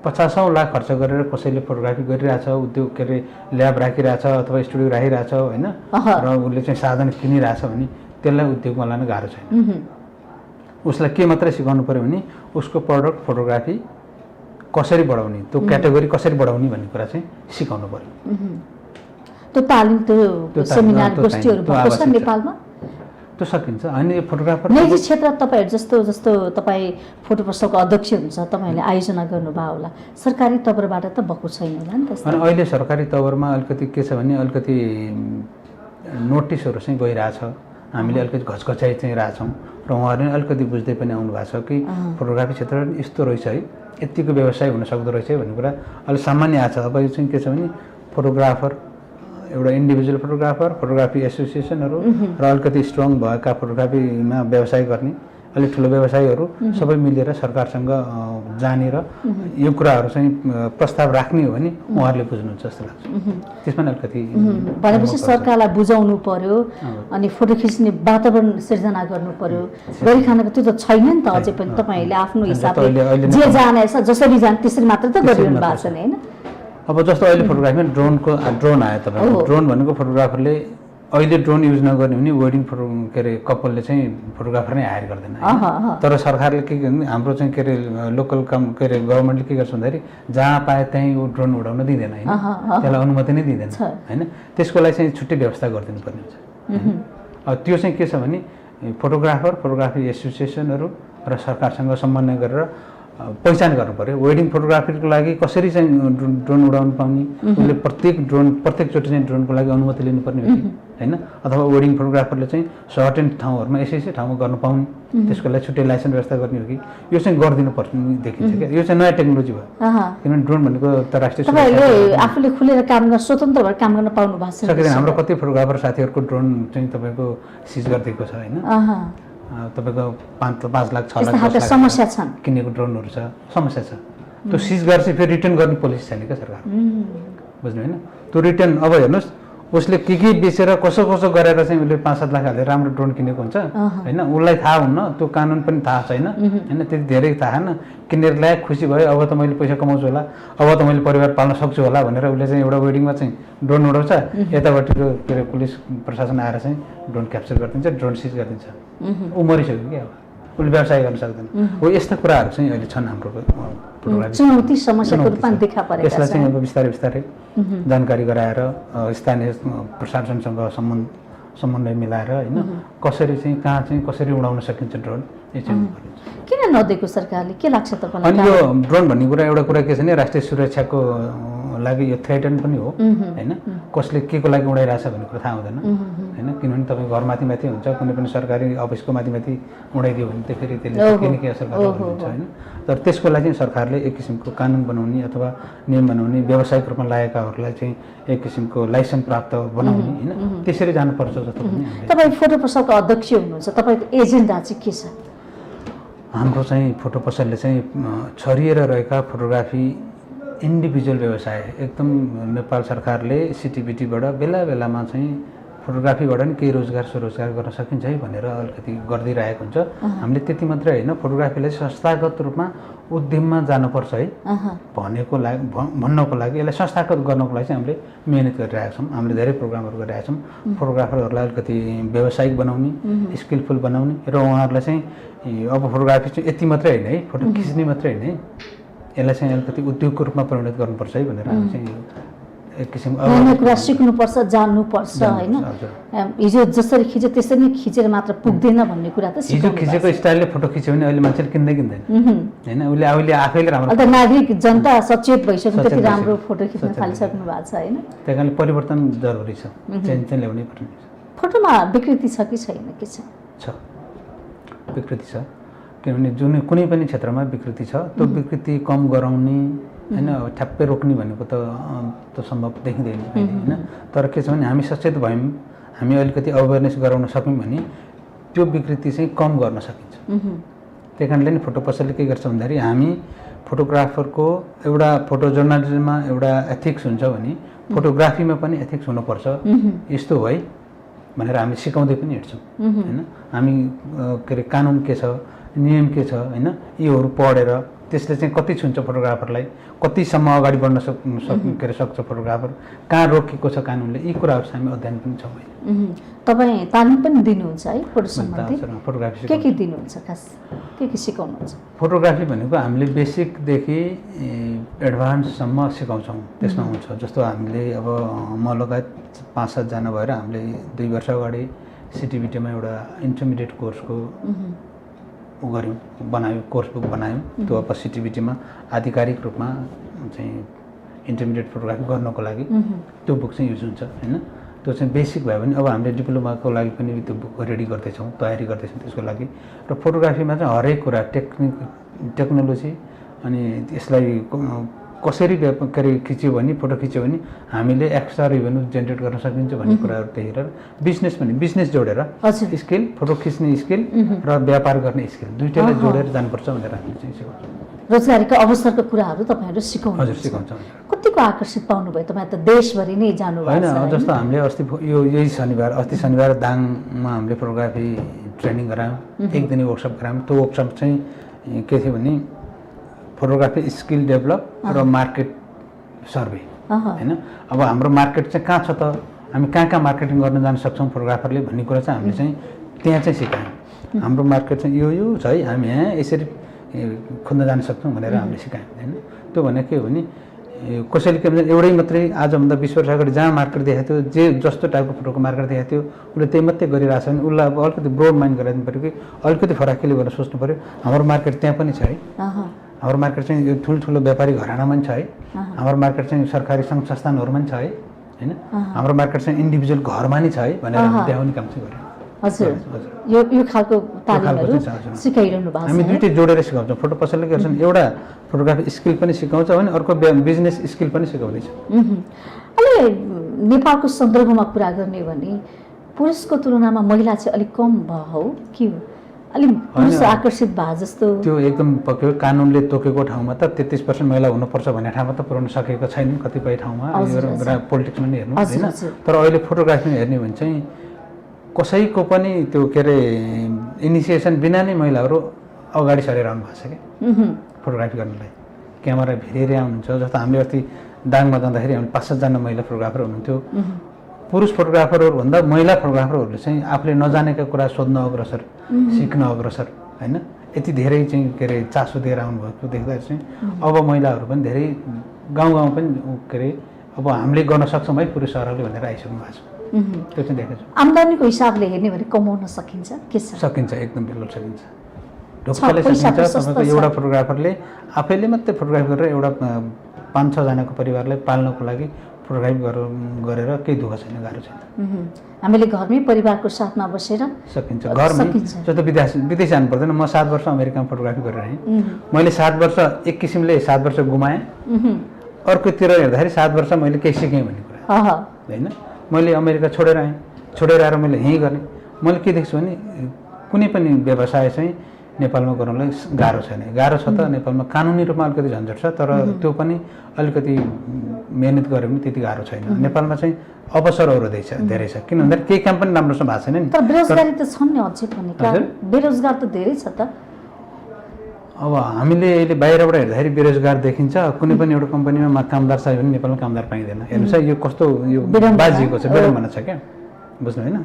50,000 लाख खर्च गरेर कसैले फोटोग्राफी गरिरहेछ उद्योग के अरे ल्याब राखिरहेछ अथवा स्टुडियो राखिरहेछ होइन र उसले चाहिँ साधन किनिरहेछ भने त्यसलाई उद्योगमा लान गाह्रो छैन उसलाई के मात्रै सिकाउनु पऱ्यो भने उसको प्रडक्ट फोटोग्राफी कसरी बढाउने त्यो क्याटेगोरी कसरी बढाउने भन्ने कुरा चाहिँ सिकाउनु पर्यो त्यो तालिम त्यो सेमिनार गोष्ठीहरू भएको छ नेपालमा त्यो सकिन्छ होइन यो फोटोग्राफर निजी क्षेत्र तपाईँहरू जस्तो तपाईँ फोटो प्रदर्शनको अध्यक्ष हुन्छ तपाईँहरूले आयोजना गर्नुभयो होला सरकारी तवरबाट त भएको छैन होला नि त अनि अहिले सरकारी तवरमा अलिकति के छ भने अलिकति नोटिसहरू चाहिँ गइरहेछ हामीले अलिकति घचघचाइ चाहिँ रहेछौँ र उहाँहरूले अलिकति बुझ्दै पनि आउनु भएको छ कि फोटोग्राफी क्षेत्र यस्तो रहेछ है यतिको व्यवसाय हुन सक्दो रहेछ भन्ने कुरा अलिक सामान्य आएको छ अब यो चाहिँ के छ भने फोटोग्राफर एउटा इन्डिभिजुअल फोटोग्राफी एसोसिएसनहरू र अलिकति स्ट्रङ भएका फोटोग्राफीमा व्यवसाय गर्ने अलिक ठुलो व्यवसायीहरू सबै मिलेर सरकारसँग जानेर यो कुराहरू चाहिँ प्रस्ताव राख्ने हो भने उहाँहरूले बुझ्नुहुन्छ जस्तो लाग्छ त्यसमा अलिकति भनेपछि सरकारलाई बुझाउनु पर्यो अनि फोटो खिच्ने वातावरण सिर्जना गर्नु पर्यो गरिखानको त्यो त छैन नि त अझै पनि तपाईँहरूले आफ्नो हिसाबले जे जानेछ जसरी जाने त्यसरी मात्र त गरिरहनु भएको छ नि होइन अब जस्तो अहिले फोटोग्राफीमा ड्रोन आयो तपाईँको ड्रोन भनेको फोटोग्राफरले अहिले ड्रोन युज नगर्ने भने वेडिङ फोटो के अरे कपलले चाहिँ फोटोग्राफर नै हायर गर्दैन तर सरकारले के गर्ने हाम्रो चाहिँ के अरे लोकल काम के अरे गभर्मेन्टले के गर्छ भन्दाखेरि जहाँ पाए त्यहीँ ऊ ड्रोन उडाउन दिँदैन होइन त्यसलाई अनुमति नै दिँदैन होइन त्यसको लागि चाहिँ छुट्टै व्यवस्था गरिदिनु पर्ने हुन्छ अब त्यो चाहिँ के छ भने फोटोग्राफी एसोसिएसनहरू र सरकारसँग समन्वय गरेर पहिचान गर्नु पर्यो वेडिङ फोटोग्राफीको लागि कसरी चाहिँ ड्रोन उडाउनु पाउने उसले प्रत्येकचोटि चाहिँ ड्रोनको लागि अनुमति लिनुपर्ने हो कि होइन अथवा वेडिङ फोटोग्राफरले चाहिँ सर्टेन ठाउँहरूमा यसै ठाउँमा गर्नु पाउने त्यसको लागि छुट्टै लाइसेन्स व्यवस्था गर्ने हो कि यो चाहिँ गरिदिनु पर्ने देखिन्छ क्या यो चाहिँ नयाँ टेक्नोलोजी भयो किनभने ड्रोन भनेको राष्ट्रिय आफूले खुलेर काम गर्न स्वतन्त्र भएर काम गर्न पाउनु भएको छ सकिँदैन हाम्रो कति फोटोग्राफर साथीहरूको ड्रोन चाहिँ तपाईँको सिज गरिदिएको छ होइन तपाईँको 5 लाख 6 लाख समस्या छन् किनेको ड्रोनहरू छ समस्या छ त्यो सिज गरेपछि फेरि रिटर्न गर्ने पोलिसी छैन क्या सरकार बुझ्नु होइन त्यो रिटर्न अब हेर्नुहोस् उसले के बेचेर कसो गरेर चाहिँ उसले 5-7 लाख हालेर राम्रो ड्रोन किनेको हुन्छ होइन उसलाई थाहा हुन्न त्यो कानुन पनि थाहा छैन होइन त्यति धेरै थाहा छैन किनेर ल्याए खुसी भयो अब त मैले पैसा कमाउँछु होला अब त मैले परिवार पाल्न सक्छु होला भनेर उसले चाहिँ एउटा वेडिङमा चाहिँ ड्रोन उडाउँछ यतापट्टिको के अरे पुलिस प्रशासन आएर चाहिँ ड्रोन क्याप्चर गरिदिन्छ ड्रोन सिज गरिदिन्छ ऊ मरिसक्यो क्या अब उसले व्यवसाय गर्न सक्दैन हो यस्ता कुराहरू चाहिँ अहिले छन् हाम्रो चुनौती समस्याको रूपमा देखा परेका यसलाई चाहिँ अब बिस्तारै जानकारी गराएर स्थानीय प्रशासनसँग समन्वय मिलाएर होइन कसरी चाहिँ कहाँ चाहिँ कसरी उडाउन सकिन्छ ड्रोन यो चाहिँ किन नदिएको सरकारले के लाग्छ तपाईँलाई अनि यो ड्रोन भन्ने कुरा एउटा कुरा के छ भने राष्ट्रिय सुरक्षाको लागि यो थ्रेटन पनि हो होइन। कसले के को लागि उडाइरहेछ भन्ने कुरा थाहा हुँदैन होइन। किनभने तपाईँ घर माथि माथि हुन्छ, कुनै पनि सरकारी अफिसको माथि माथि उडाइदियो भने त फेरि त्यसले के न के असर गर्छ होइन। तर त्यसको लागि सरकारले एक किसिमको कानुन बनाउने अथवा नियम बनाउने, व्यावसायिक रूपमा लागेकाहरूलाई चाहिँ एक किसिमको लाइसेन्स प्राप्त बनाउने होइन, त्यसरी जानुपर्छ जस्तो पनि। तपाईँ फोटो पसलको अध्यक्ष हुनुहुन्छ, तपाईँको एजेन्डा चाहिँ के छ? हाम्रो चाहिँ फोटो पसलले चाहिँ छरिएर रहेका फोटोग्राफी इन्डिभिजुअल व्यवसाय एकदम नेपाल सरकारले सिटिबिटीबाट बेला बेलामा चाहिँ फोटोग्राफीबाट नि केही रोजगार स्वरोजगार गर्न सकिन्छ है भनेर अलिकति गरिदिइरहेको हुन्छ। हामीले त्यति मात्रै होइन, फोटोग्राफीलाई संस्थागत रूपमा उद्यममा जानुपर्छ है भन्नको लागि यसलाई संस्थागत गर्नको लागि चाहिँ हामीले मिहिनेत गरिरहेका छौँ। हामीले धेरै प्रोग्रामहरू गरिरहेका छौँ फोटोग्राफरहरूलाई अलिकति व्यावसायिक बनाउने, स्किलफुल बनाउने र उहाँहरूलाई चाहिँ अब फोटोग्राफी चाहिँ यति मात्रै होइन है, फोटो खिच्ने मात्रै होइन है, यसलाई चाहिँ अलिकति उद्योगको रूपमा परिणत गर्नुपर्छ है भनेर हामी चाहिँ एक किसिमको नयाँ कुरा सिक्नुपर्छ, जान्नुपर्छ होइन। हिजो जसरी खिच्यो त्यसरी नै खिचेर मात्र पुग्दैन भन्ने कुरा त हिजो खिचेको स्टाइलले फोटो खिच्यो भने अहिले मान्छेले किन्दैन होइन। उसले आफैले राम्रो अन्त नागरिक जनता सचेत भइसक्यो, त्यति राम्रो फोटो खिच्न थालिसक्नु भएको छ होइन। त्यही कारणले परिवर्तन जरुरी छ, चेन्ज चाहिँ ल्याउनै पर्ने छ। फोटोमा विकृति छ कि छैन? के छ? विकृति छ, किनभने जुन कुनै पनि क्षेत्रमा विकृति छ त्यो विकृति कम गराउने होइन, ठ्याप्पै रोक्ने भनेको त सम्भव देखिँदैन होइन। तर के छ भने हामी सचेत भयौँ, हामी अलिकति अवेरनेस गराउन सक्यौँ भने त्यो विकृति चाहिँ कम गर्न सकिन्छ। त्यही कारणले नि फोटो पसलले के गर्छ भन्दाखेरि हामी फोटोग्राफरको एउटा फोटो जर्नलिजममा एउटा एथिक्स हुन्छ भने फोटोग्राफीमा पनि एथिक्स हुनुपर्छ यस्तो हो है भनेर हामी सिकाउँदै पनि हिँड्छौँ होइन। हामी के अरे कानुन के छ, नियम के छ होइन, योहरू पढेर त्यसले चाहिँ कति छुन्छ फोटोग्राफरलाई, कतिसम्म अगाडि बढ्न सक्छ फोटोग्राफर, कहाँ रोकेको छ कानुनले, यी कुराहरू चाहिँ हामी अध्ययन पनि छौँ। तपाईँ तालिम पनि दिनुहुन्छ है फोटो सम्बन्धी? फोटोग्राफी के दिनुहुन्छ, खास के सिकाउनुहुन्छ? फोटोग्राफी भनेको हामीले बेसिकदेखि एडभान्ससम्म सिकाउँछौँ। त्यसमा हुन्छ जस्तो हामीले अब म लगायत 5-7 जना भएर हामीले 2 वर्ष अगाडि सिटिबिटीमा एउटा इन्टरमिडिएट कोर्सको गऱ्यौँ, बनायौँ, कोर्स बुक बनायौँ। त्यो अब सिटिबिटीमा आधिकारिक रूपमा चाहिँ इन्टरमिडिएट फोटोग्राफी गर्नको लागि त्यो बुक चाहिँ युज हुन्छ होइन। त्यो चाहिँ बेसिक भयो भने अब हामीले डिप्लोमाको लागि पनि त्यो बुक रेडी गर्दैछौँ, तयारी गर्दैछौँ त्यसको लागि। र फोटोग्राफीमा चाहिँ हरेक कुरा टेक्नोलोजी अनि यसलाई कसरी के अरे खिच्यो भने फोटो खिच्यो भने हामीले एक्स्ट्रा रेभेन्यू जेनेरेट गर्न सकिन्छ भन्ने कुराहरू देखेर बिजनेस जोडेर स्किल, फोटो खिच्ने स्किल र व्यापार गर्ने स्किल दुईटैलाई जोडेर जानुपर्छ भनेर हामीले चाहिँ सिकाउँछौँ। रोजगारीको अवसरको कुराहरू तपाईँहरू सिकाउनु? हजुर सिकाउँछौँ। कतिको आकर्षित पाउनुभयो? तपाईँ त देशभरि नै जानुभयो होइन। जस्तो हामीले यही अस्ति शनिबार दाङमा हामीले फोटोग्राफी ट्रेनिङ गरायौँ, 1 दिने वर्कसप गरायौँ। त्यो वर्कसप चाहिँ के थियो भने फोटोग्राफी स्किल डेभलप र मार्केट सर्वे होइन। अब हाम्रो मार्केट चाहिँ कहाँ छ त, हामी कहाँ मार्केटिङ गर्न जान सक्छौँ फोटोग्राफरले भन्ने कुरा चाहिँ हामीले चाहिँ त्यहाँ चाहिँ सिकायौँ। हाम्रो मार्केट चाहिँ यो छ है, हामी यहाँ यसरी खोज्न जान सक्छौँ भनेर हामीले सिकायौँ होइन। त्यो भनेको के हो भने कसैले के भन्छ एउटै मात्रै आजभन्दा 20 वर्ष अगाडि जहाँ मार्केट देखाएको थियो, जे जस्तो टाइपको फोटोको मार्केट देखाएको थियो उसले त्यही मात्रै गरिरहेको छ भने उसलाई अब अलिकति ब्रोड माइन्ड गराइदिनु पऱ्यो कि अलिकति फराकिलो गरेर सोच्नु पऱ्यो। हाम्रो मार्केट त्यहाँ पनि छ है, हाम्रो मार्केट चाहिँ यो ठुल्ठुलो व्यापारी घरानामा पनि छ है, हाम्रो मार्केट चाहिँ सरकारी सङ्घ संस्थानहरूमा पनि छ है होइन, हाम्रो मार्केट चाहिँ इन्डिभिजुअल घरमा नै छ है भनेर देखाउने काम चाहिँ गऱ्यौँ। हजुर, यो खालको तालिमहरू सिकाइरहनु भएको छ। हामी दुईटै जोडेर सिकाउँछौँ। फोटो पसलले गर्छन् एउटा फोटोग्राफी स्किल पनि सिकाउँछ भने अर्को बिजनेस स्किल पनि सिकाउँदैछ। अहिले नेपालको सन्दर्भमा कुरा गर्ने भने पुरुषको तुलनामा महिला चाहिँ अलिक कम भयो हो कि अलिक पुरुष आकर्षित भए जस्तो? त्यो एकदम पक्यो, कानुनले तोकेको ठाउँमा त 33% महिला हुनुपर्छ भन्ने ठाउँमा त पुर्याउन सकेको छैन कतिपय ठाउँमा, पोलिटिक्समा नि हेर्नु होइन। तर अहिले फोटोग्राफीमा हेर्ने भने चाहिँ कसैको पनि त्यो के अरे इनिसिएसन बिना नै महिलाहरू अगाडि सरेर आउनु भएको छ कि फोटोग्राफी गर्नलाई। क्यामेरा भिरेर आउनुहुन्छ। जस्तो हामीले अस्ति दाङमा जाँदाखेरि हामीले 5-7 जना महिला फोटोग्राफर हुनुहुन्थ्यो। पुरुष फोटोग्राफरहरूभन्दा महिला फोटोग्राफरहरूले चाहिँ आफूले नजानेका कुरा सोध्न अग्रसर, सिक्न अग्रसर होइन, यति धेरै चाहिँ के अरे चासो दिएर आउनुभएको देख्दा चाहिँ अब महिलाहरू पनि धेरै गाउँ पनि के अरे अब हामीले गर्न सक्छौँ है पुरुषहरूले भनेर आइसक्नु भएको छ। त्यो चाहिँ देखेको छु। आम्दानीको हिसाबले हेर्ने भने कमाउन सकिन्छ के छ? सकिन्छ, एकदम बिल्कुल सकिन्छ, ढुक्कले सकिन्छ। तपाईँको एउटा फोटोग्राफरले आफैले मात्रै फोटोग्राफी गरेर एउटा 5-6 जनाको परिवारलाई पाल्नको लागि फोटोग्राफी गरेर केही दुःख छैन, गाह्रो छैन। हामीले घरमै परिवारको साथमा बसेर सकिन्छ। घरमै जस्तो विदेश जानु पर्दैन। म 7 वर्ष अमेरिकामा फोटोग्राफी गरेर आएँ। मैले 7 वर्ष एक किसिमले 7 वर्ष गुमाएँ। अर्कोतिर हेर्दाखेरि 7 वर्ष मैले केही सिकेँ भन्ने कुरा होइन। मैले अमेरिका छोडेर आएँ, छोडेर आएर मैले यहीँ गरेँ। मैले के देख्छु भने कुनै पनि व्यवसाय चाहिँ नेपालमा गर्नलाई गाह्रो छैन। गाह्रो छ त नेपालमा कानुनी रूपमा अलिकति झन्झट छ, तर त्यो पनि अलिकति मेहनत गरे पनि त्यति गाह्रो छैन। नेपालमा चाहिँ अवसरहरू धेरै छ, किन भन्दाखेरि केही काम पनि राम्रोसँग भएको छैन नि। तर बेरोजगारी त छन् नि अझै पनि, बेरोजगार त धेरै छ त। अब हामीले अहिले बाहिरबाट हेर्दाखेरि बेरोजगार देखिन्छ। कुनै पनि एउटा कम्पनीमा कामदार चाहियो भने नेपालमा कामदार पाइँदैन। हेर्नुहोस् है, यो कस्तो यो बाजिएको छ, विडम्बना छ क्या, बुझ्नु होइन।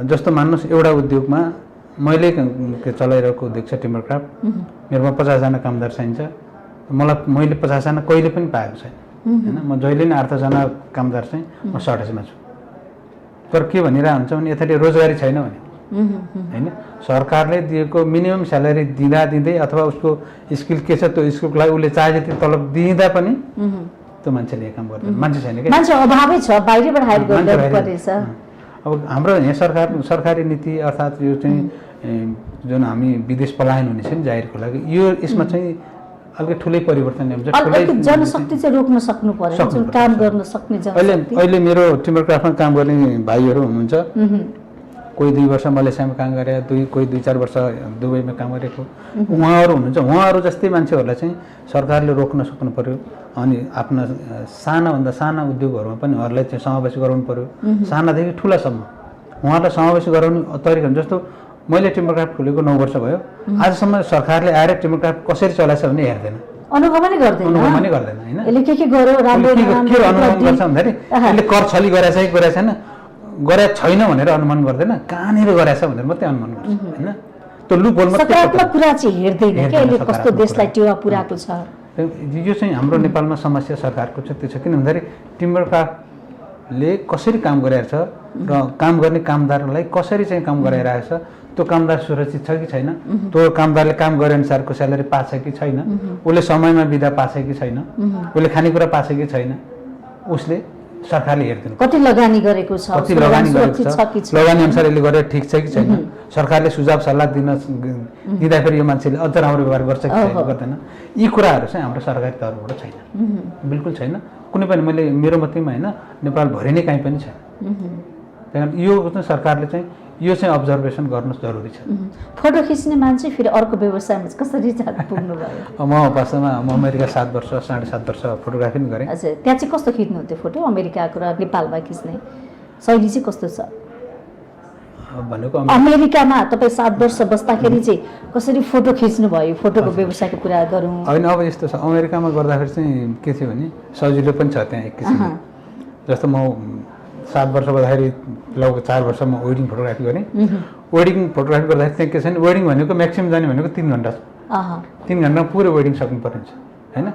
जस्तो मान्नुहोस् एउटा उद्योगमा मैले चलाइरहेको उद्योग छ टिम्बर क्राफ्ट, मेरोमा 50 जना कामदार चाहिन्छ। मैले 50 जना कहिले पनि पाएको छैन होइन। म जहिले नै 8 जना कामदार चाहिँ म सर्टेजमा छु। तर के भनिरहेको हुन्छ भने यतातिर रोजगारी छैन भने होइन। सरकारले दिएको मिनिमम स्यालेरी दिँदै अथवा उसको स्किल के छ त्यो स्किलको लागि उसले चाहे जति तलब दिँदा पनि त्यो मान्छेले काम गर्दैन, मान्छे छैन क्या, मान्छे अभावै छ, बाहिरबाट हायर गर्नु पर्छ। अब हाम्रो यहाँ सरकारी नीति अर्थात् यो चाहिँ जुन हामी विदेश पलायन हुने छ नि जाहिरको लागि, यो यसमा चाहिँ अलिकति ठुलै परिवर्तन ल्याउँछ। जनशक्ति चाहिँ रोक्न सक्नु पर्यो, जुन काम गर्न सक्ने जनशक्ति। अहिले मेरो टिम्बर क्राफ्टमा काम गर्ने भाइहरू हुनुहुन्छ, कोही 2 वर्ष मलेसियामा काम गरे, कोही 2-4 वर्ष दुबईमा काम गरेको उहाँहरू हुनुहुन्छ। उहाँहरू जस्तै मान्छेहरूलाई चाहिँ सरकारले रोक्न सक्नु पर्यो। अनि आफ्ना सानाभन्दा साना उद्योगहरूमा पनि उहाँहरूलाई चाहिँ समावेश गराउनु पर्यो, सानादेखि ठुलासम्म उहाँहरूलाई समावेश गराउने तरिका। जस्तो मैले टिम्बर क्राफ्ट खोलेको 9 वर्ष भयो, आजसम्म सरकारले आएर टिम्बर क्राफ्ट कसरी चलाएछ भने हेर्दैन, अनुभव नै गर्दैन होइन। यसले के गर्यो राम्रो के अनुमान गर्छ भन्दाखेरि यसले कर छली गरेछ कि गरेछ छैन, गरेको छैन भनेर अनुमान गर्दैन, कहाँनिर गरेछ भनेर मात्रै अनुमान गर्छ होइन। त्यो लुपहोल मात्रै, सकारात्मक कुरा चाहिँ हेर्दैन के यसले कस्तो देशलाई टेवा पुर्याएको छ। यो चाहिँ हाम्रो नेपालमा समस्या सरकारको छ, त्यो छ। किन भन्दाखेरि टिम्बर क्राफ्टले कसरी काम गरिरहेको छ र काम गर्ने कामदारलाई कसरी चाहिँ काम गराइरहेको छ, त्यो कामदार सुरक्षित छ कि छैन, त्यो कामदारले काम गरे अनुसारको स्यालेरी पाछ कि छैन, उसले समयमा बिदा पाछ कि छैन, उसले खानेकुरा पाछ कि छैन, उसले सरकारले हेर्दैन। कति लगानी गरेको छ, कति लगानी गरेको छ, लगानी अनुसार यसले गरेर ठिक छ कि छैन, सरकारले सुझाव सल्लाह दिँदाखेरि यो मान्छेले अझ राम्रो व्यवहार गर्छ कि गर्दैन, यी कुराहरू चाहिँ हाम्रो सरकारी तर्फबाट छैन, बिल्कुल छैन। कुनै पनि मैले मेरो मात्रमा होइन, नेपालभरि नै कहीँ पनि छैन। त्यही कारण यो चाहिँ सरकारले चाहिँ यो चाहिँ अब्जर्भेसन गर्नु जरुरी छ। फोटो खिच्ने मान्छे फेरि अर्को व्यवसायमा कसरी पुग्नु भयो? म वास्तवमा म अमेरिका 7 वर्ष 7.5 वर्ष फोटोग्राफी पनि गरेँ। हजुर, त्यहाँ चाहिँ कस्तो खिच्नुहुन्थ्यो फोटो? अमेरिकाको र नेपालमा खिच्ने शैली चाहिँ कस्तो छ? भनेको अमेरिकामा तपाईँ 7 वर्ष बस्दाखेरि चाहिँ कसरी फोटो खिच्नु भयो? फोटोको व्यवसायको कुरा गरौँ। होइन, अब यस्तो छ, अमेरिकामा गर्दाखेरि चाहिँ के थियो भने सजिलो पनि छ त्यहाँ एक किसिमले। जस्तो म 7 वर्ष बस्दाखेरि लगभग 4 वर्ष म वेडिङ फोटोग्राफी गरेँ। वेडिङ फोटोग्राफी गर्दाखेरि चाहिँ के छ भने वेडिङ भनेको म्याक्सिमम जाने भनेको 3 घन्टा छ। 3 घन्टामा पुरै वेडिङ सक्नु पर्ने छ होइन।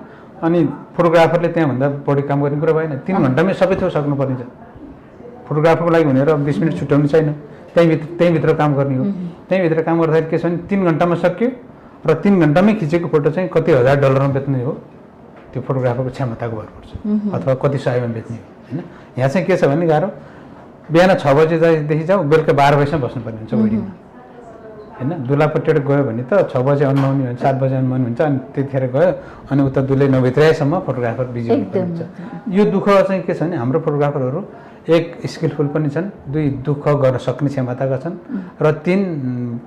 अनि फोटोग्राफरले त्यहाँभन्दा बढी काम गर्ने कुरा भएन, 3 घन्टामै सबै थोक सक्नु पर्ने छ। फोटोग्राफरको लागि भनेर 20 मिनट छुट्याउनु छैन, त्यहीँभित्र काम गर्ने हो। त्यहीँभित्र काम गर्दाखेरि के छ भने 3 घन्टामा सक्यो र 3 घन्टामै खिचेको फोटो चाहिँ कति $1000 बेच्ने हो, त्यो फोटोग्राफरको क्षमताको भर पर्छ, अथवा कति सयमा बेच्ने हो होइन। यहाँ चाहिँ के छ भने गाह्रो, बिहान 6 बजेदेखि जाऊ, बेलुका 12 बजीसम्म बस्नुपर्ने हुन्छ वेडिङमा होइन। दुलापट्टिबाट गयो भने त 6 बजे अन्माउने हुन्छ, 7 बजे अन्माउने हुन्छ, अनि त्यतिखेर गयो अनि उता दुलै नभित्रैसम्म फोटोग्राफर बिजी हुन्छ। यो दुःख चाहिँ के छ भने हाम्रो फोटोग्राफरहरू 1 स्किलफुल पनि छन्, 2 दुःख गर्न सक्ने क्षमताका छन्, र 3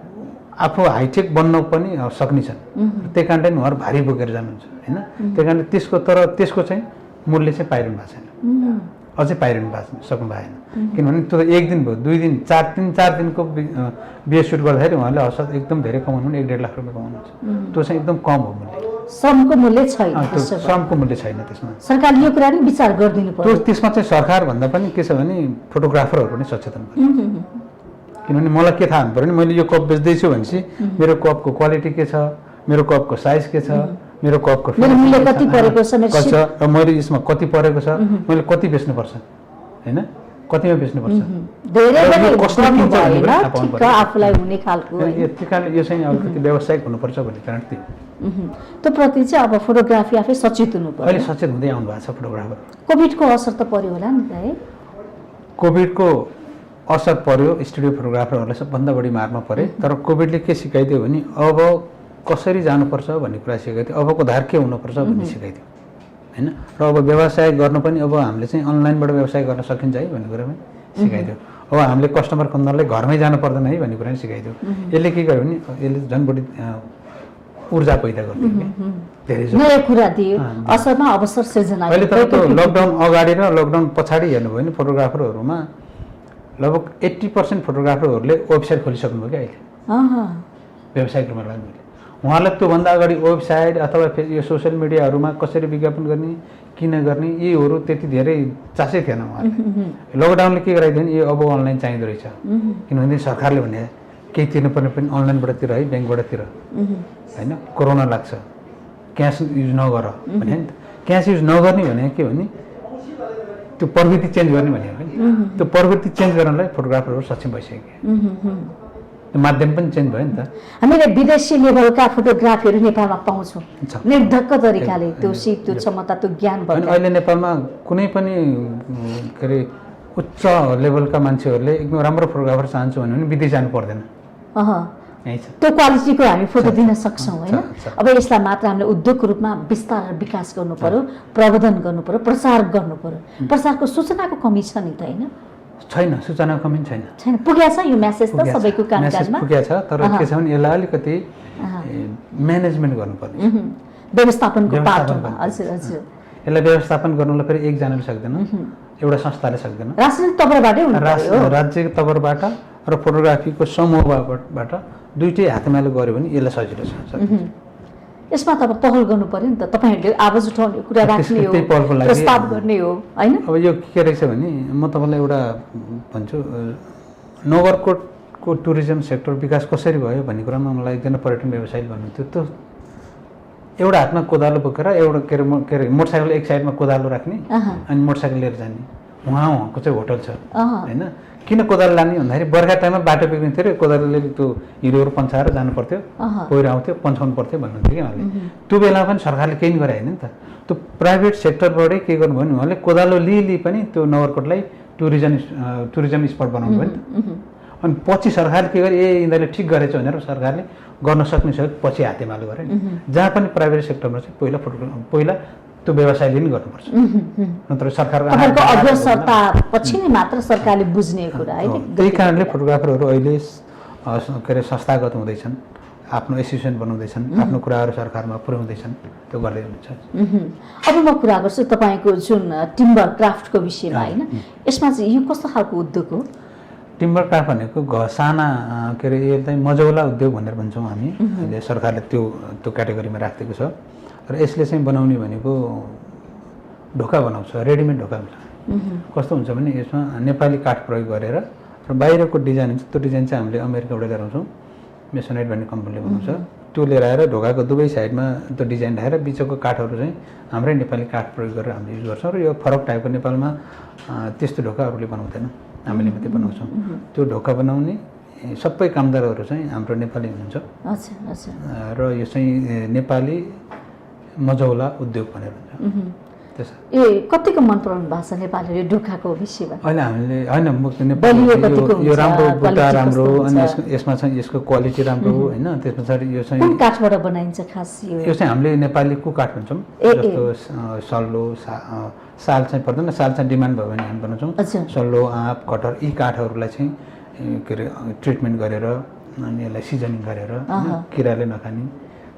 आफू हाइटेक बन्न पनि सक्ने छन्। त्यही कारणले उहाँहरू भारी बोकेर जानुहुन्छ होइन। त्यही कारणले त्यसको चाहिँ मूल्य चाहिँ पाइरहनु भएको छैन, अझै पाइरहनु सक्नु भएन। किनभने त्यो 1 दिन भयो, 2 दिन, 4 दिनको बिहे सुट गर्दाखेरि उहाँले औसत एकदम धेरै कमाउनु भने 1.5 लाख रुपियाँ कमाउनुहुन्छ। त्यो चाहिँ एकदम कम हो मूल्य, श्रमको मूल्य छैन, श्रमको मूल्य छैन त्यसमा। सरकारले यो कुरा नि विचार गरिदिनु पर्यो। त्यसमा चाहिँ सरकार भन्दा पनि के छ भने फोटोग्राफरहरू नै सचेतन भयो। किनभने मलाई के थाहा हुनु पऱ्यो नि, मैले यो कप बेच्दैछु भनेपछि मेरो कपको क्वालिटी के छ, मेरो कपको साइज के छ, मेरो कपको मूल्य कति परेको छ, र मैले यसमा कति परेको छ, मैले कति बेच्नुपर्छ होइन। कतिमा बेच्नुपर्छ धेरै र पनि यो कसले गर्नु किन्छ भन्ने भएन, पनि थाहा पाउनु ठिक्क पर्यो। आफूलाई हुने खालको होइन। यतिकाले यो चाहिँ अलिकति व्यावसायिक हुनुपर्छ भन्ने कारण त्यो त्यो प्रति चाहिँ अब फोटोग्राफी आफै सचेत हुनु अहिले पर्यो। सचेत हुँदै आउनु भएको छ फोटोग्राफर। कोभिडको असर त पर्यो होला नि त है? कोभिडको असर पर्यो स्टुडियो फोटोग्राफरहरूलाई सबभन्दा बढी मारमा परे। तर कोभिडले के सिकाइदियो भने अब कसरी जानुपर्छ भन्ने कुरा सिकाइदियो, अबको धार के हुनुपर्छ भन्ने सिकाइदियो होइन। र अब व्यवसाय गर्नु पनि अब हामीले चाहिँ अनलाइनबाट व्यवसाय गर्न सकिन्छ है भन्ने कुरा पनि सिकाइदियो। अब हामीले कस्टमर खन्नलाई घरमै जानु पर्दैन है भन्ने कुरा पनि सिकाइदियो। यसले के गर्यो भने यसले झन् बढी ऊर्जा पैदा गरिदियो कि धेरै जस्तो। नयाँ कुरा दियो, असरमा अवसर सृजना अहिले तपाईँको लकडाउन अगाडि र लकडाउन पछाडि हेर्नुभयो भने फोटोग्राफरहरूमा लगभग 80% फोटोग्राफरहरूले वेबसाइट खोलिसक्नुभयो क्या अहिले व्यावसायिक रूपमा लाग्नु। उहाँलाई त्योभन्दा अगाडि वेबसाइट अथवा यो सोसियल मिडियाहरूमा कसरी विज्ञापन गर्ने, किन गर्ने, यीहरू त्यति धेरै चासै थिएन उहाँलाई। लकडाउनले के गराइदियो भने यो अब अनलाइन चाहिँदो रहेछ, किनभने सरकारले भने केही तिर्नुपर्ने पनि अनलाइनबाट तिर है, ब्याङ्कबाट तिर होइन। कोरोना लाग्छ क्यास युज नगर भने नि त। क्यास युज नगर्ने भने के भने त्यो प्रवृत्ति चेन्ज गर्ने भने हो नि। त्यो प्रवृत्ति चेन्ज गर्नलाई फोटोग्राफरहरू सक्षम भइसक्यो। त्यो माध्यम पनि चेन्ज भयो नि त। हामीले विदेशी लेभलका फोटोग्राफीहरू नेपालमा पाउँछौँ निर्धक्क तरिकाले। त्यो सिप, त्यो क्षमता, त्यो ज्ञान अनि भयो। अहिले नेपालमा कुनै पनि के अरे उच्च लेभलका मान्छेहरूले एकदम राम्रो फोटोग्राफर चाहन्छु भन्यो भने विदेश जानु पर्दैन, यहीँ छ। त्यो क्वालिटीको हामी फोटो दिन सक्छौँ होइन। छ। अब यसलाई मात्र हामीले उद्योगको रूपमा विस्तार र विकास गर्नु पर्यो, प्रवर्धन गर्नु पर्यो, प्रचार गर्नु पर्यो। प्रचारको सूचनाको कमी छ नि त होइन? छैन, सूचना कमी छैन। छैन, पुगेको छ यो मेसेज त सबैको कान-कानमा पुगेको छ। तर के छ भने यसलाई अलिकति म्यानेजमेन्ट गर्नुपर्ने, व्यवस्थापनको पाटोमा। हजुर हजुर। यसलाई व्यवस्थापन गर्नलाई फेरि एकजनाले सक्दैन, एउटा संस्थाले सक्दैन। राजनीतिक तवरबाटै हुनु पर्यो। राज्यको तवरबाट र फोटोग्राफीको समूहबाट दुइटै हातमालो गऱ्यो भने यसलाई सजिलो छ। यसमा त अब पहल गर्नु पर्यो नि त। तपाईँहरूले आवाज उठाउने, कुरा राख्ने हो, त्यही पहलको लागि प्रस्ताव गर्ने हो होइन? अब यो के रहेछ भने म तपाईँलाई एउटा भन्छु, नगरकोटको टुरिज्म सेक्टर विकास कसरी भयो भन्ने कुरामा मलाई एकजना पर्यटन व्यवसायीले भन्नुहुन्थ्यो। त्यो एउटा हातमा कोदालो बोकेर एउटा के अरे मोटरसाइकल एक साइडमा कोदालो राख्ने अनि मोटरसाइकल लिएर जाने, उहाँको चाहिँ होटल छ होइन। किन कोदालो लाने भन्दाखेरि बर्खा टाइममा बाटो बिग्रिन्थ्यो अरे, कोदालोले त्यो हिरोहरू पन्छाएर जानु पर्थ्यो, पहिरो आउँथ्यो, पन्छाउनु पर्थ्यो भन्नुहुन्थ्यो कि उहाँले। त्यो बेलामा पनि सरकारले केही गरेन नि त। त्यो प्राइभेट सेक्टरबाटै के गर्नुभयो भने उहाँले कोदालो लिई पनि त्यो नगरकोटलाई टुरिज्म स्पट बनाउनु भयो नि त। अनि पछि सरकारले के गर्यो, यिनीहरूले ठिक गरेछ भनेर सरकारले गर्न सक्ने पछि हातेमालो गर्यो नि। जहाँ पनि प्राइभेट सेक्टरमा चाहिँ पहिला त्यो व्यवसायले नि गर्नुपर्छ, नत्र सरकारको अग्रसरता पछि नै मात्र सरकारले बुझ्ने कुरा है। त्यही कारणले फोटोग्राफरहरू अहिले के अरे संस्थागत हुँदैछन्, आफ्नो एसोसिएसन बनाउँदैछन्, आफ्नो कुराहरू सरकारमा पुर्याउँदैछन्, त्यो गर्दै हुनुहुन्छ। अब म कुरा गर्छु तपाईँको जुन टिम्बर क्राफ्टको विषयमा होइन। यसमा चाहिँ यो कस्तो खालको उद्योग हो? टिम्बर क्राफ्ट भनेको साना के अरे यसलाई मजौला उद्योग भनेर भन्छौँ हामी। अहिले सरकारले त्यो क्याटेगोरीमा राखिदिएको छ। र यसले चाहिँ बनाउने भनेको ढोका बनाउँछ, रेडिमेड ढोका हुन्छ। कस्तो हुन्छ भने यसमा नेपाली काठ प्रयोग गरेर र बाहिरको डिजाइन हुन्छ, त्यो डिजाइन चाहिँ हामीले अमेरिकाबाट लिएर आउँछौँ, मेसोनाइट भन्ने कम्पनीले बनाउँछ। त्यो लिएर आएर ढोकाको दुवै साइडमा त्यो डिजाइन राखेर बिचको काठहरू चाहिँ हाम्रै नेपाली काठ प्रयोग गरेर हामीले युज गर्छौँ। र यो फरक टाइपको नेपालमा त्यस्तो ढोका अरूले बनाउँदैन, हामीले मात्रै बनाउँछौँ। त्यो ढोका बनाउने सबै कामदारहरू चाहिँ हाम्रो नेपाली हुनुहुन्छ। र यो चाहिँ नेपाली मजौला उद्योग भनेर भन्छ। कतिको मन पराउनु भएको छ नेपालीले ढोकाको विषयमा? अहिले हामीले होइन यो राम्रो बुट्टा राम्रो, अनि यसमा चाहिँ यसको क्वालिटी राम्रो होइन। त्यस पछाडि यो चाहिँ कुन काठबाट बनाइन्छ खास? यो चाहिँ हामीले नेपाली कु काठ भन्छौँ, जस्तो सल्लो साल चाहिँ पर्दैन, साल चाहिँ डिमान्ड भयो भने हामी बनाउँछौँ। सल्लो, आँप, कटहर यी काठहरूलाई चाहिँ के अरे ट्रिटमेन्ट गरेर अनि यसलाई सिजनिङ गरेर किराले नखाने,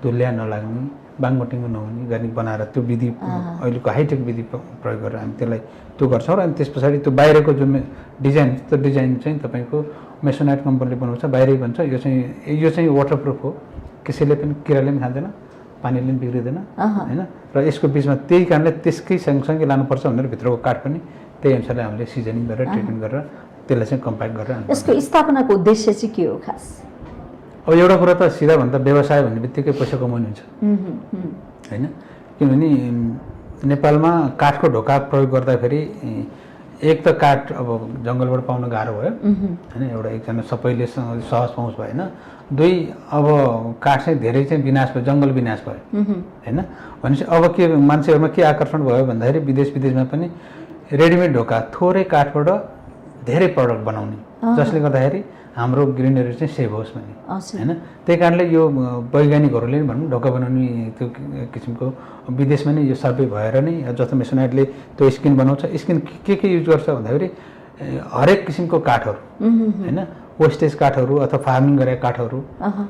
धुल्या नलाग्ने, बाङमटिङ्गो नहुने गर्ने बनाएर त्यो विधि अहिलेको हाइटेक विधि प्रयोग गरेर हामी त्यसलाई त्यो गर्छौँ। र अनि त्यस पछाडि त्यो बाहिरको जुन डिजाइन, त्यो डिजाइन चाहिँ तपाईँको मेसोनाइट कम्पनीले बनाउँछ, बाहिरै भन्छ। यो चाहिँ वाटरप्रुफ हो, कसैले पनि किराले पनि खाँदैन, पानीले पनि बिग्रिँदैन होइन। र यसको बिचमा त्यही कारणले त्यसकै सँगसँगै लानुपर्छ भनेर भित्रको काठ पनि त्यही अनुसारले हामीले सिजनिङ गरेर ट्रिटमेन्ट गरेर त्यसलाई चाहिँ कम्प्याक्ट गरेर। यसको स्थापनाको उद्देश्य चाहिँ के हो खास? अब एउटा कुरा त सिधा भन्दा व्यवसाय भन्ने बित्तिकै पैसा कमाउनु हुन्छ होइन। किनभने नेपालमा काठको ढोका प्रयोग गर्दाखेरि एक त काठ अब जङ्गलबाट पाउन गाह्रो भयो होइन, एउटा एकजना सबैले सहज पहुँच भएन। दुई, अब काठ चाहिँ धेरै चाहिँ विनाश भयो, जङ्गल विनाश भयो होइन। भनेपछि अब के मान्छेहरूमा के आकर्षण भयो भन्दाखेरि विदेशमा पनि रेडिमेड ढोका थोरै काठबाट धेरै प्रडक्ट बनाउने, जसले गर्दाखेरि हाम्रो ग्रिनरी चाहिँ सेभ होस् भन्ने होइन। त्यही कारणले यो वैज्ञानिकहरूले नि भनौँ ढोका बनाउने त्यो किसिमको विदेशमा नै यो सर्वे भएर नै जस्तो मेसोनाइटले त्यो स्किन बनाउँछ, स्किन के युज गर्छ भन्दाखेरि हरेक किसिमको काठहरू होइन, वेस्टेज काठहरू अथवा फार्मिङ गरेका काठहरू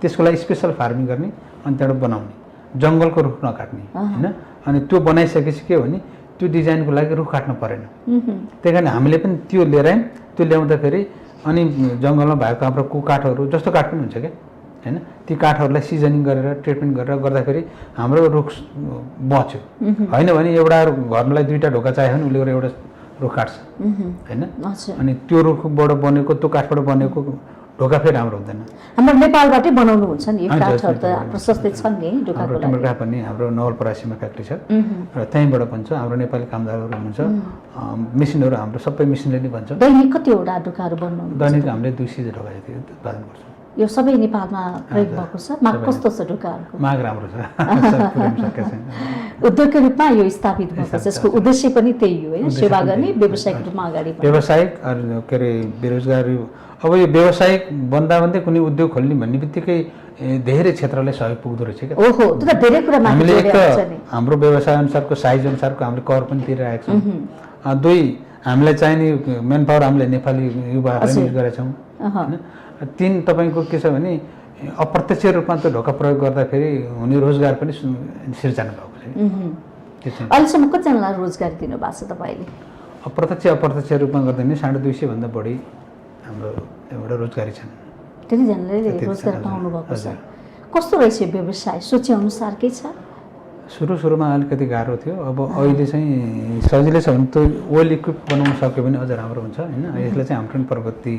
त्यसको लागि स्पेसल फार्मिङ गर्ने अनि त्यहाँबाट बनाउने, जङ्गलको रुख नकाट्ने होइन। अनि त्यो बनाइसकेपछि के हो भने त्यो डिजाइनको लागि रुख काट्नु परेन। त्यही कारण हामीले पनि त्यो लिएर आयौँ। त्यो ल्याउँदाखेरि अनि जङ्गलमा भएको हाम्रो काठहरू जस्तो काठ पनि हुन्छ क्या होइन, ती काठहरूलाई सिजनिङ गरेर ट्रिटमेन्ट गरेर गर्दाखेरि हाम्रो रुख बच्यो। होइन भने एउटा घरलाई 2टा ढोका चाहियो भने उसले एउटा रुख काट्छ होइन। अनि त्यो रुखबाट बनेको त्यो काठबाट बनेको ढोका फेरि राम्रो हुँदैन। हाम्रो नेपालबाटै बनाउनु हुन्छ नि यो काठहरू त प्रशस्तै छन् नि ढोकाको लागि। टिम्बरका पनि हाम्रो नवलपरासीमा फ्याक्ट्री छ र त्यहीँबाट बन्छ। हाम्रो नेपाली कामदारहरू हुनुहुन्छ, मेसिनहरू हाम्रो सबै मेसिनले नै बन्छ। दैनिक कतिवटा ढोकाहरू बनाउनु? दैनिक हामीले 200 ढोका जति उत्पादन गर्छौँ। यो सबै नेपालमा प्रयोग भएको छ? माग कस्तो छ ढोकाहरूको? माग राम्रो छ। उद्योगको रूपमा यो स्थापित भएको छ, यसको उद्देश्य पनि त्यही हो होइन, सेवा गर्ने, व्यावसायिक रूपमा अगाडि बढ्ने। व्यावसायिक के अरे बेरोजगारी अब यो व्यावसायिक भन्दा कुनै उद्योग खोल्ने भन्ने बित्तिकै धेरै क्षेत्रलाई सहयोग पुग्दो रहेछ क्या। ओहो, त्यो त धेरै कुरा हामीले एक त हाम्रो व्यवसाय अनुसारको साइज अनुसारको हामीले कर पनि तिरिरहेको छौँ। दुई, हामीलाई चाहिने मेन पावर हामीले नेपाली युवाहरूलाई युज गरेका छौँ होइन। तीन, तपाईँको के छ भने अप्रत्यक्ष रूपमा त्यो ढोका प्रयोग गर्दाखेरि हुने रोजगार पनि सिर्जना भएको छ। अहिलेसम्म कतिजनालाई रोजगार दिनुभएको छ तपाईँले? अप्रत्यक्ष अप्रत्यक्ष रूपमा गर्दा नि 250 भन्दा बढी हाम्रो एउटा रोजगारी छन्। धेरैजनाले रोजगार पाउनु भएको छ। कस्तो रहेछ व्यवसाय? सोचे अनुसारकै छ? सुरुमा अलिकति गाह्रो थियो, अब अहिले चाहिँ सजिलै छ भने त्यो वेल इक्विप बनाउन सक्यो भने अझ राम्रो हुन्छ होइन। यसलाई चाहिँ हाम्रो पनि प्रगति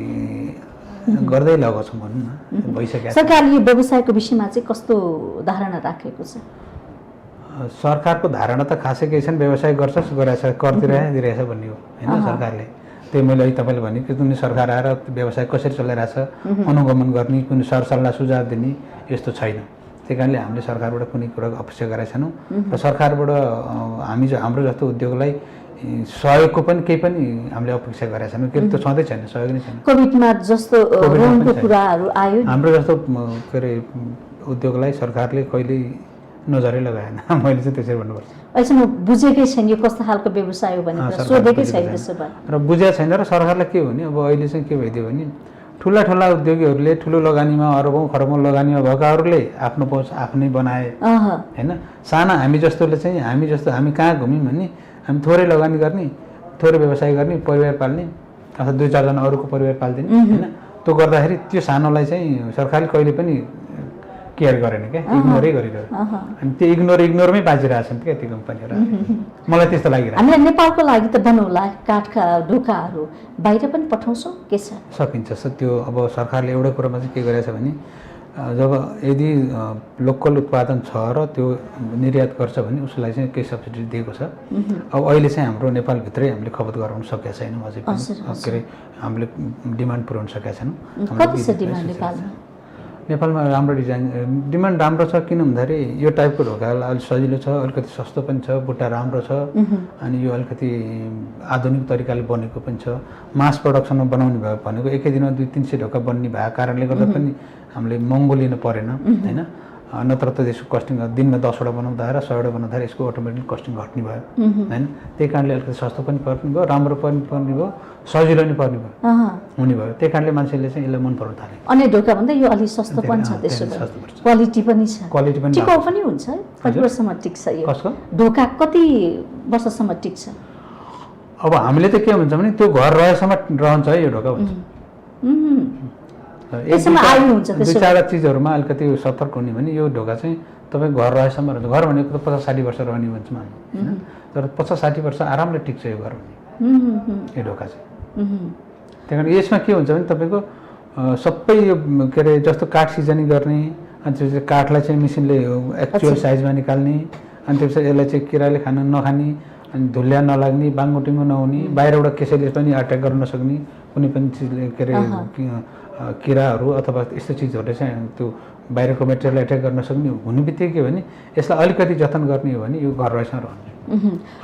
गर्दै लगाएको छौँ भनौँ न, भइसक्यो। सरकारले यो व्यवसायको विषयमा चाहिँ कस्तो धारणा राखेको छ? सरकारको धारणा त खासै केही छैन, व्यवसाय गर्छस् गराएछ, कर दिइरहेछ भन्ने हो होइन सरकारले। त्यही मैले अहिले तपाईँले भने कि कुनै सरकार आएर व्यवसाय कसरी चलाइरहेछ अनुगमन गर्ने, कुनै सरसल्लाह सुझाव दिने यस्तो छैन। त्यही कारणले हामीले सरकारबाट कुनै कुरा अपेक्षा गरेका छैनौँ र सरकारबाट हाम्रो जस्तो उद्योगलाई सहयोगको पनि केही पनि हामीले अपेक्षा गरेका छैनौँ। के त्यो छँदै छैन, सहयोग नै छैन। कोभिडमा जस्तो ऋणको कुराहरू आयो, हाम्रो जस्तो के अरे उद्योगलाई सरकारले कहिल्यै नजरै लगाएन। मैले चाहिँ त्यसरी भन्नुपर्छ। अहिलेसम्म बुझेकै छैन यो कस्तो खालको व्यवसाय हो भने सोधेकै छैन त्यसो भए र बुझेको छैन। र सरकारलाई के हो भने अब अहिले चाहिँ के भइदियो भने ठुला उद्योगीहरूले ठुलो लगानीमा अरबौँ खरबौँ लगानीमा भएकाहरूले आफ्नो पहुँच आफ्नै बनाए होइन। साना हामी हामी कहाँ घुम्यौँ भने हामी थोरै लगानी गर्ने, थोरै व्यवसाय गर्ने, परिवार पाल्ने अथवा 2-4 जना अरूको परिवार पालिदिने होइन। त्यो गर्दाखेरि त्यो सानोलाई चाहिँ सरकारले कहिले पनि केयर गरेन क्या, इग्नोरै गरिरह्यो। अनि त्यो इग्नोरमै बाँचिरहेछन् क्या ती कम्पनीहरू। मलाई त्यस्तो लागिरहेको। हामीले नेपालको लागि त बनाउला काठका ढोकाहरू, बाहिर पनि पठाउँछौँ के छ? सकिन्छ। त्यो अब सरकारले एउटा कुरामा चाहिँ के गरेछ भने जब यदि लोकल उत्पादन छ र त्यो निर्यात गर्छ भने उसलाई चाहिँ केही सब्सिडी दिएको छ। अब अहिले चाहिँ हाम्रो नेपालभित्रै हामीले खपत गराउन सकेका छैनौँ अझै पनि, के अरे हामीले डिमान्ड पुर्याउन सकेका छैनौँ। कति छ डिमान्ड नेपालमा? राम्रो डिमान्ड राम्रो छ। किन भन्दाखेरि यो टाइपको ढोका अलिक सजिलो छ, अलिकति सस्तो पनि छ, बुट्टा राम्रो छ, अनि यो अलिकति आधुनिक तरिकाले बनेको पनि छ। मास प्रोडक्सनमा बनाउने भयो भनेको एकै दिनमा 200-300 ढोका बन्ने भएको कारणले गर्दा पनि हामीले महँगो लिनु परेन होइन। नत्र त त्यसको कस्टिङ दिनमा 10वटा बनाउँदा 100वटा बनाउँदाखेरि यसको अटोमेटिक कस्टिङ घट्ने भयो होइन। त्यही कारणले अलिकति सस्तो पनि पर्ने भयो, राम्रो पनि पर्ने भयो, सजिलो पनि पर्ने भयो हुने भयो। त्यही कारणले मान्छेले चाहिँ यसलाई मन पराउन थाले। अन्य ढोका भन्दा यो अलिक सस्तो पनि छ, त्यसो भए क्वालिटी पनि छ, क्वालिटी पनि टिकाउ पनि हुन्छ। कति वर्षसम्म टिक्छ यो ढोका? कति वर्षसम्म टिक्छ? अब हामीले त के हुन्छ भने त्यो घर रहेसम्म रहन्छ है यो ढोका भन्छ। त्यसमा आयु हुन्छ। 2-4 चिजहरूमा अलिकति सतर्क हुने भने यो ढोका चाहिँ तपाईँ घर रहेसम्म रहन्छ। घर भनेको त 50-60 वर्ष रहने भन्छौँ हामी होइन। तर 50-60 वर्ष आरामले टिक्छ यो घर भने यो ढोका चाहिँ। त्यही कारण यसमा के हुन्छ भने तपाईँको सबै यो के अरे जस्तो काठ सिजनिङ गर्ने, अनि त्यो काठलाई चाहिँ मेसिनले एक्चुअल साइजमा निकाल्ने, अनि त्यसपछि यसलाई चाहिँ किराले खान नखाने, अनि धुल्या नलाग्ने, बाङगुटिङ्गो नहुने, बाहिरबाट कसैले पनि अट्याक गर्न नसक्ने कुनै पनि चिजले के अरे किराहरू अथवा यस्तो चिजहरूले चाहिँ त्यो बाहिरको मेटेरियल एट्याक गर्न सक्ने हुने बित्तिकै के भने यसलाई अलिकति जतन गर्ने हो भने यो घरबारसँग रहन्छ।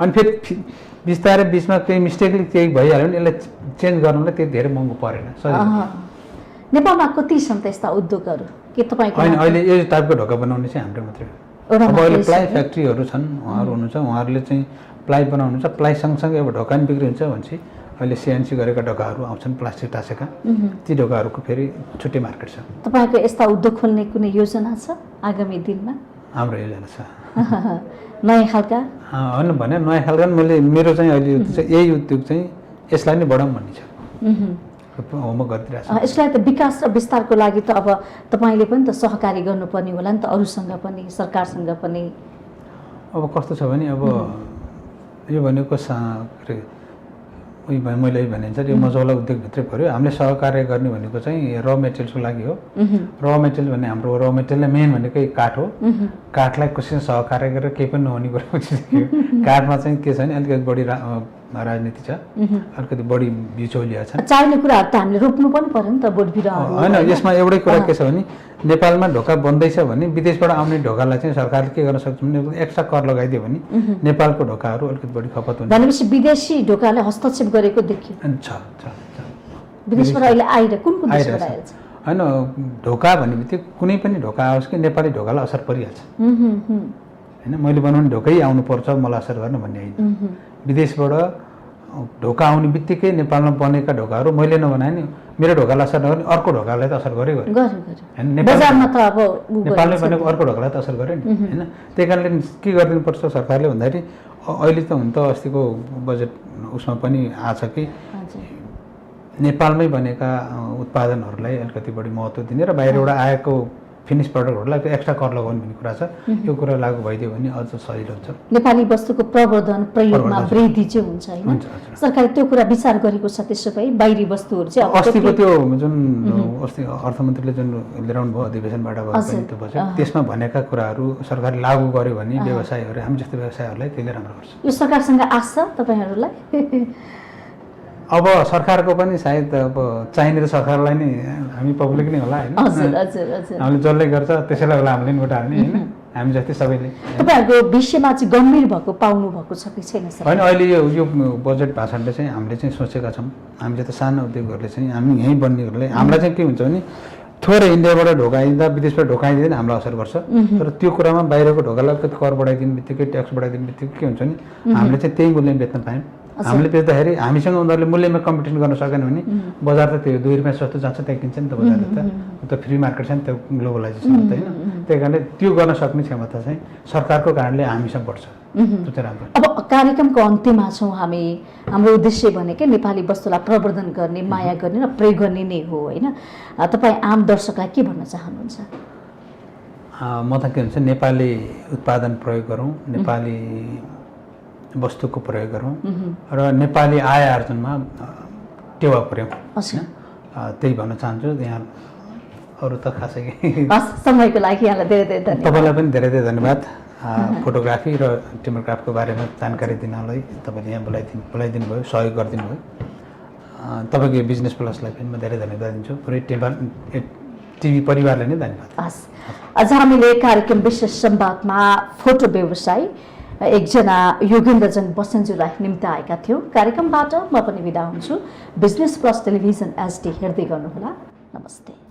अनि फेरि बिस्तारै बिचमा केही मिस्टेकले केही भइहाल्यो भने यसलाई चेन्ज गर्नलाई त्यति धेरै महँगो परेन। नेपालमा कति छन् त यस्ता उद्योगहरू के तपाईँको? होइन, अहिले यो टाइपको ढोका बनाउने चाहिँ हाम्रो मात्रै हो। अब अहिले प्लाइ फ्याक्ट्रीहरू छन्, उहाँहरू हुनुहुन्छ, उहाँहरूले चाहिँ प्लाइ बनाउनुहुन्छ। प्लाइ सँगसँगै अब ढोका पनि बिक्री हुन्छ भनेपछि अहिले सिएनसी गरेका ढोकाहरू आउँछन् प्लास्टिक टाँसेका, ती ढोकाहरूको फेरि छुट्टै मार्केट छ। तपाईँको यस्ता उद्योग खोल्ने कुनै योजना छ आगामी दिनमा? हाम्रो योजना छ नयाँ खालका? होइन भने नयाँ खालका मैले मेरो चाहिँ अहिले यही उद्योग चाहिँ यसलाई नै बढाउँ भन्ने छ। होमवर्क गरिदिरहेको छु। यसलाई त विकास र विस्तारको लागि त अब तपाईँले पनि त सहकारी गर्नुपर्ने होला नि त, अरूसँग पनि, सरकारसँग पनि। अब कस्तो छ भने अब यो भनेको मैले भने चाहिँ यो मजौला उद्योगभित्रै पऱ्यो। हामीले सहकार्य गर्ने भनेको चाहिँ र मेटेरियल्सको लागि हो। र मेटेरियल भने हाम्रो र मेटेरियल मेन भनेकै काठ हो। काठलाई कसैसँग सहकार्य गरेर केही पनि नहुने कुरा बुझिसक्यो। काठमा चाहिँ के छ भने अलिकति बढी राजनीति छ, अलिकति बढी बिचौलिया छ। चाहिने कुराहरू त हामीले रोप्नु पनि पर्यो नि त, बोट बिरुवाहरू। होइन, यसमा एउटै कुरा के छ भने नेपालमा ढोका बन्दैछ भने विदेशबाट आउने ढोकालाई चाहिँ सरकारले के गर्न सक्छ भने एक्स्ट्रा कर लगाइदियो भने नेपालको ढोकाहरू अलिकति बढी खपत हुन्छ। भनेपछि विदेशी ढोकाले हस्तक्षेप गरेको देखियो? विदेशबाट अहिले आइरहेको कुन कुन देशबाट आइरहेछ? होइन, ढोका भन्ने बित्तिकै कुनै पनि ढोका आओस् कि नेपाली ढोकालाई असर परिहाल्छ। होइन, मैले बनाउने ढोकै आउनुपर्छ मलाई असर गर्न भन्ने होइन। विदेशबाट ढोका आउने बित्तिकै नेपालमा बनेका ढोकाहरू मैले नबनाएँ नि मेरो ढोकालाई असर नगर्ने अर्को ढोकालाई त असर गर्यो होइन। नेपालले बनेको अर्को ढोकालाई त असर गर्यो नि होइन। त्यही कारणले के गरिदिनुपर्छ सरकारले भन्दाखेरि अहिले त हुन त अस्तिको बजेट उसमा पनि आछ कि नेपालमै बनेका उत्पादनहरूलाई अलिकति बढी महत्त्व दिने र बाहिरबाट आएको फिनिस प्रडक्टहरूलाई एक्स्ट्रा कर लगाउने भन्ने कुरा छ। यो कुरा लागू भइदियो भने अझ सजिलो हुन्छ। नेपाली वस्तुको प्रवर्धन प्रयोगमा वृद्धि चाहिँ हुन्छ होइन? सरकारले त्यो कुरा विचार गरेको छ? त्यसो भए बाहिरी वस्तुहरू चाहिँ अस्तिको त्यो जुन अस्ति अर्थमन्त्रीले जुन लिएर आउनुभयो अधिवेशनबाट त्यो बजेट, त्यसमा भनेका कुराहरू सरकारले लागू गर्यो भने व्यवसायहरू हामी जस्तो व्यवसायहरूलाई त्यसले राम्रो गर्छ। यो सरकारसँग आश छ तपाईँहरूलाई? अब सरकारको पनि सायद अब चाहिने सरकारलाई नै हामी पब्लिक नै होला होइन। हामीले जसले गर्छ त्यसैलाई होला हामीले भोट हाल्ने होइन, हामी जस्तै सबैले। तपाईँहरूको विषयमा चाहिँ गम्भीर भएको पाउनु भएको छ कि छैन? होइन, अहिले यो बजेट भाषणले चाहिँ हामीले चाहिँ सोचेका छौँ हामी जस्तो सानो उद्योगहरूले चाहिँ हामी यहीँ बन्नेहरूले हामीलाई चाहिँ के हुन्छ भने थोरै इन्डियाबाट ढोकाइदिँदा विदेशबाट ढोकाइदिँदैन हामीलाई असर गर्छ। तर त्यो कुरामा बाहिरको ढोकालाई कति कर बढाइदिने बित्तिकै ट्याक्स बढाइदिने बित्तिकै के हुन्छ नि हामीले चाहिँ त्यही मूल्यमा बेच्न पायौँ। हामीले बेच्दाखेरि हामीसँग उनीहरूले मूल्यमा कम्पिटिसन गर्न सकेन भने बजार त त्यो 2 रुपियाँ सस्तो जान्छ त्यहाँ किन्छ नि त बजारले त फ्री मार्केट छ नि त ग्लोबलाइजेसन त होइन। त्यही कारणले त्यो गर्न सक्ने क्षमता चाहिँ सरकारको कारणले हामीसँग बढ्छ। त्यो चाहिँ राम्रो। अब कार्यक्रमको अन्त्यमा छौँ हामी। हाम्रो उद्देश्य भनेकै नेपाली वस्तुलाई प्रवर्धन गर्ने, माया गर्ने र प्रयोग गर्ने नै हो होइन? तपाईँ आम दर्शकलाई के भन्न चाहनुहुन्छ? म त के भन्छ नेपाली उत्पादन प्रयोग गरौँ, नेपाली वस्तुको प्रयोग गरौँ र नेपाली आय आर्जनमा टेवा पुर्याउँ। त्यही भन्न चाहन्छु। यहाँ अरू त खासै समयको लागि यहाँलाई धेरै धेरै धन्यवाद। तपाईँलाई पनि धेरै धेरै धन्यवाद। फोटोग्राफी र टिमोग्राफीको बारेमा जानकारी दिनलाई तपाईँले यहाँ बोलाइदिनु भयो, सहयोग गरिदिनु भयो। तपाईँको यो बिजनेस प्लसलाई पनि म धेरै धन्यवाद दिन्छु। पुरै टिभी परिवारलाई नै धन्यवाद। हस्, आज हामीले कार्यक्रम विशेष संवादमा फोटो व्यवसायी एकजना योगेन्द्रजन बसन्जुलाई निम्ति आएका थियौँ। कार्यक्रमबाट म पनि बिदा हुन्छु। बिजनेस प्लस टेलिभिजन HD हेर्दै गर्नुहोला। नमस्ते।